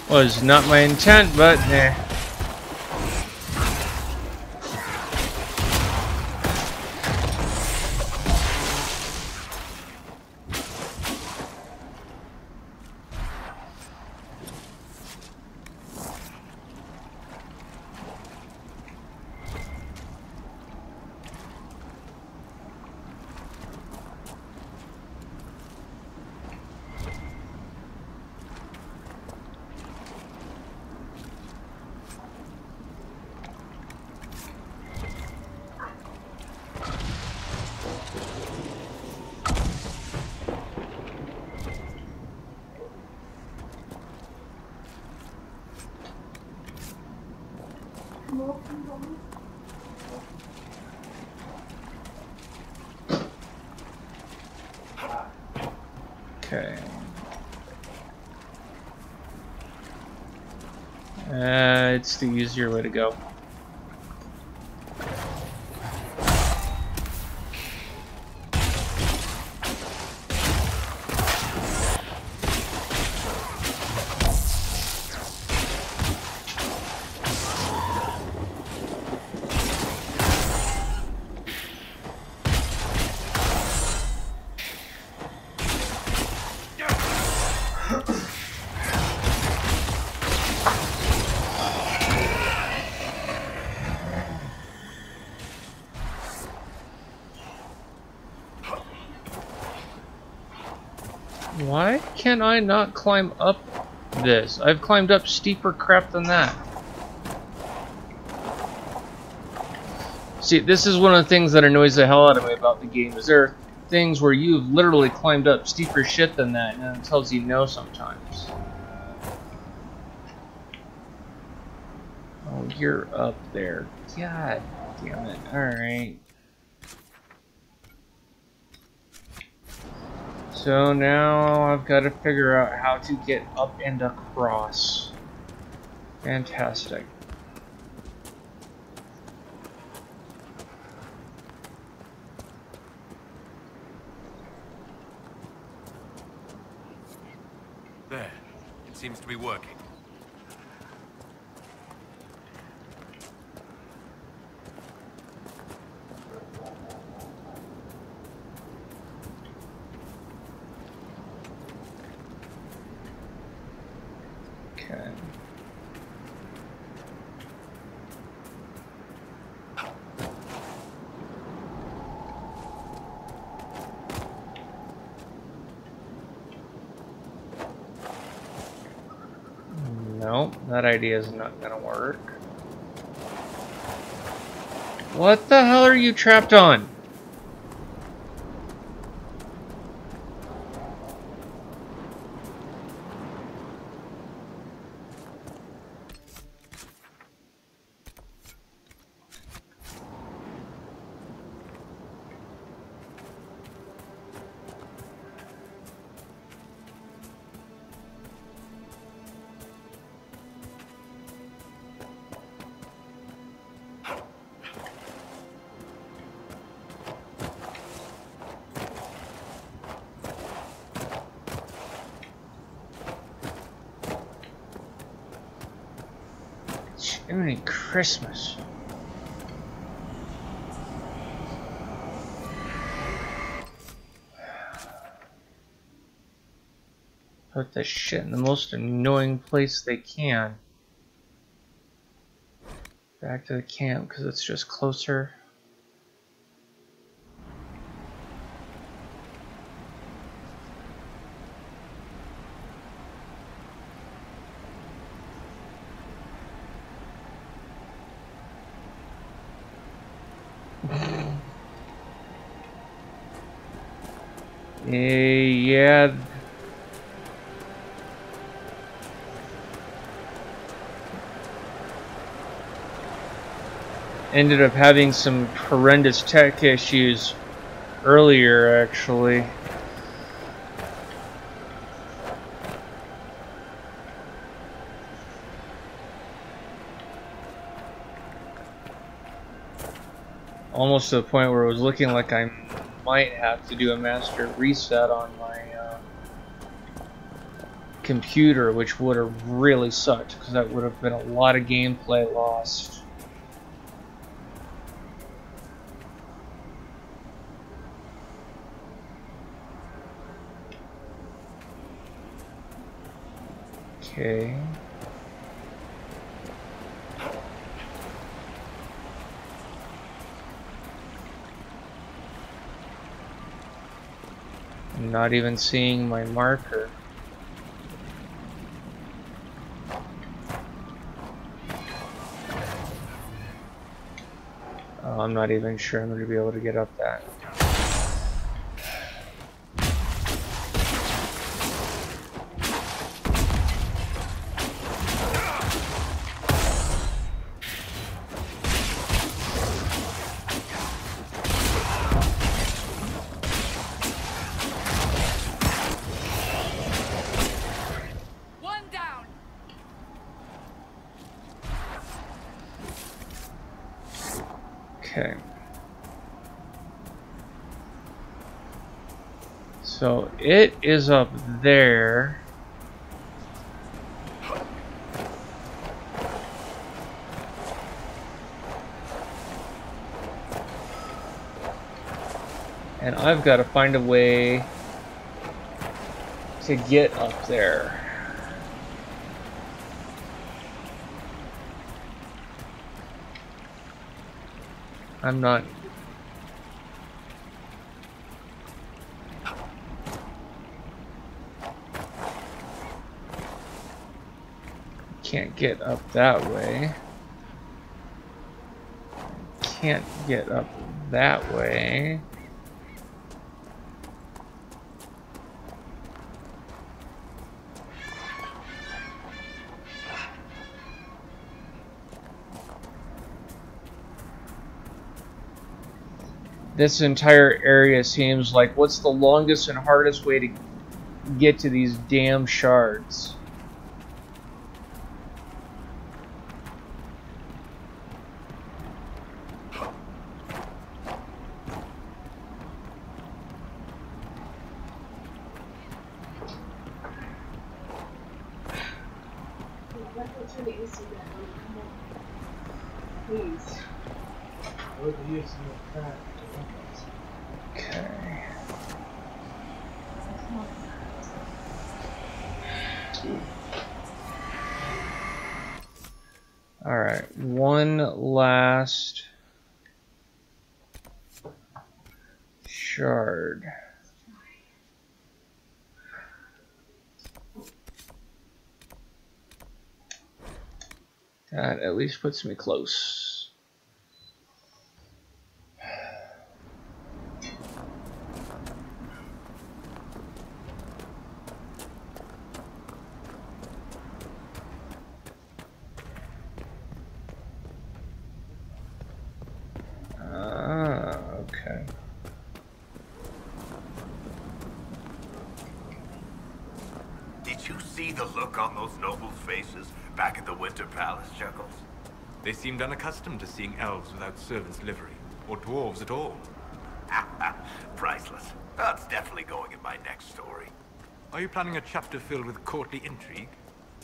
Was not my intent, but eh. Okay. It's the easier way to go. Why can I not climb up this? I've climbed up steeper crap than that. See, this is one of the things that annoys the hell out of me about the game, is there are things where you've literally climbed up steeper shit than that, and it tells you no sometimes. Oh, you're up there. God damn it. Alright. So now I've got to figure out how to get up and across. Fantastic. There. It seems to be working. Okay. No, that idea is not gonna work. What the hell are you trapped on? Jiminy Christmas. Put this shit in the most annoying place they can. Back to the camp because it's just closer. Yeah. Ended up having some horrendous tech issues earlier, actually. Almost to the point where it was looking like I might have to do a master reset on my computer, which would have really sucked because that would have been a lot of gameplay lost. Okay. I'm not even seeing my marker. Oh, I'm not even sure I'm going to be able to get up that. Okay. So it is up there. And I've got to find a way to get up there. I'm not... Can't get up that way. Can't get up that way. This entire area seems like what's the longest and hardest way to get to these damn shards? Turn the AC back on. Come on. Please. Okay. Alright, one last shard. That at least puts me close. Okay. Did you see the look on those nobles' faces back at the Winter Palace, Chuckles? They seemed unaccustomed to seeing elves without servants' livery, or dwarves at all. Priceless. That's definitely going in my next story. Are you planning a chapter filled with courtly intrigue?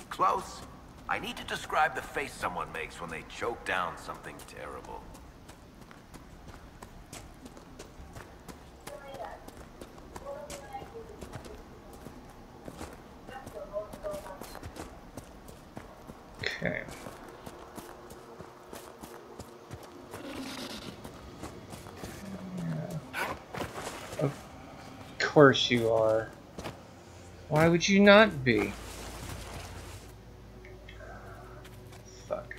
Close. I need to describe the face someone makes when they choke down something terrible. Okay. Of course you are. Why would you not be? Fuck.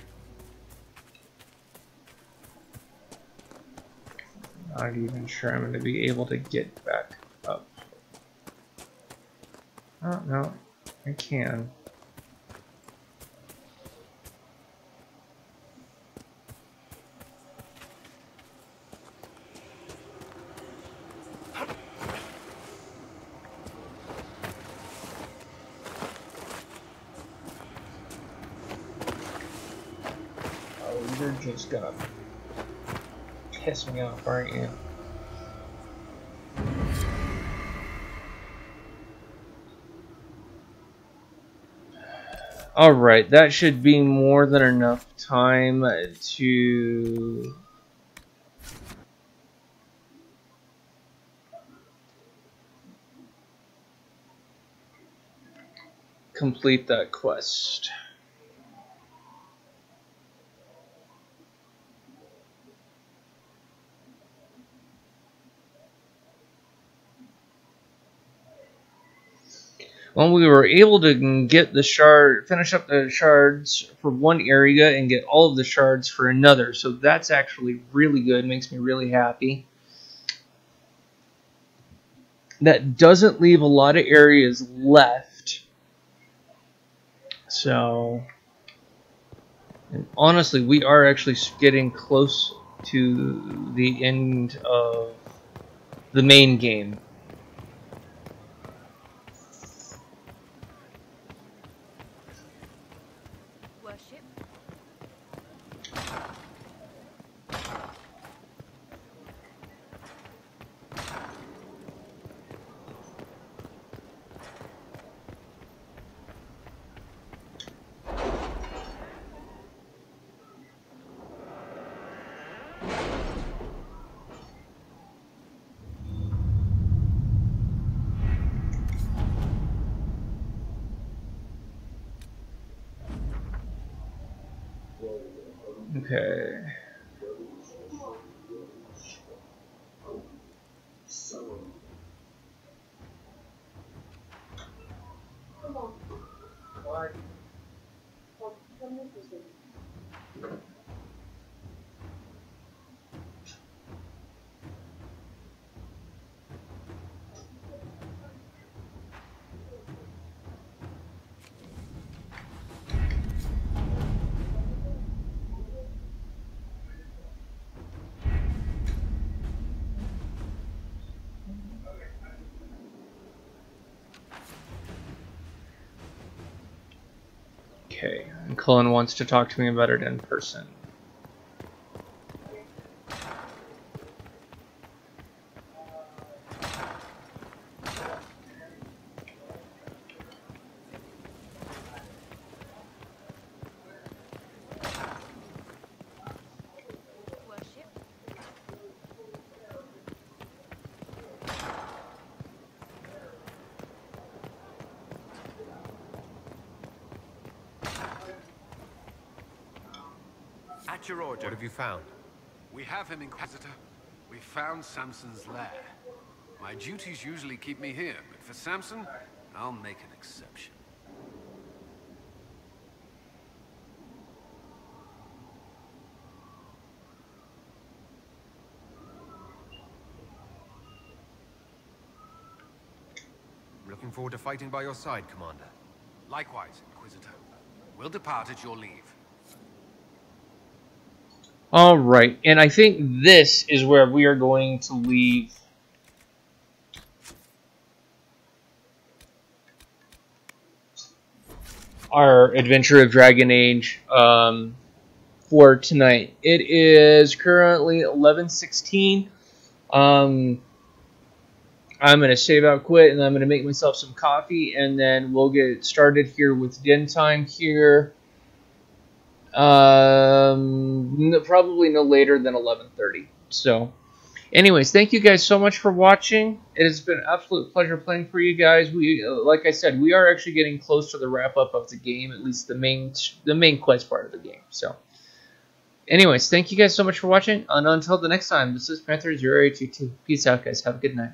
Not even sure I'm going to be able to get back up. Oh, no. I can. You're just gonna piss me off, aren't you? Alright, that should be more than enough time to complete that quest. Well, we were able to get the finish up the shards for one area and get all of the shards for another. So that's actually really good. Makes me really happy. That doesn't leave a lot of areas left. So, and honestly, we are actually getting close to the end of the main game. Okay. Come on. What? Okay, and Cullen wants to talk to me about it in person. At your order. What have you found? We have him, Inquisitor. We found Samson's lair. My duties usually keep me here, but for Samson, I'll make an exception. Looking forward to fighting by your side, Commander. Likewise, Inquisitor. We'll depart at your leave. Alright, and I think this is where we are going to leave our adventure of Dragon Age for tonight. It is currently 11:16. I'm going to save out quit, and I'm going to make myself some coffee, and then we'll get started here with den time here. Probably no later than 11:30. So, anyways, thank you guys so much for watching. It has been an absolute pleasure playing for you guys. We, like I said, we are actually getting close to the wrap up of the game, at least the main quest part of the game. So, anyways, thank you guys so much for watching, and until the next time, this is Panther 0822. Peace out, guys. Have a good night.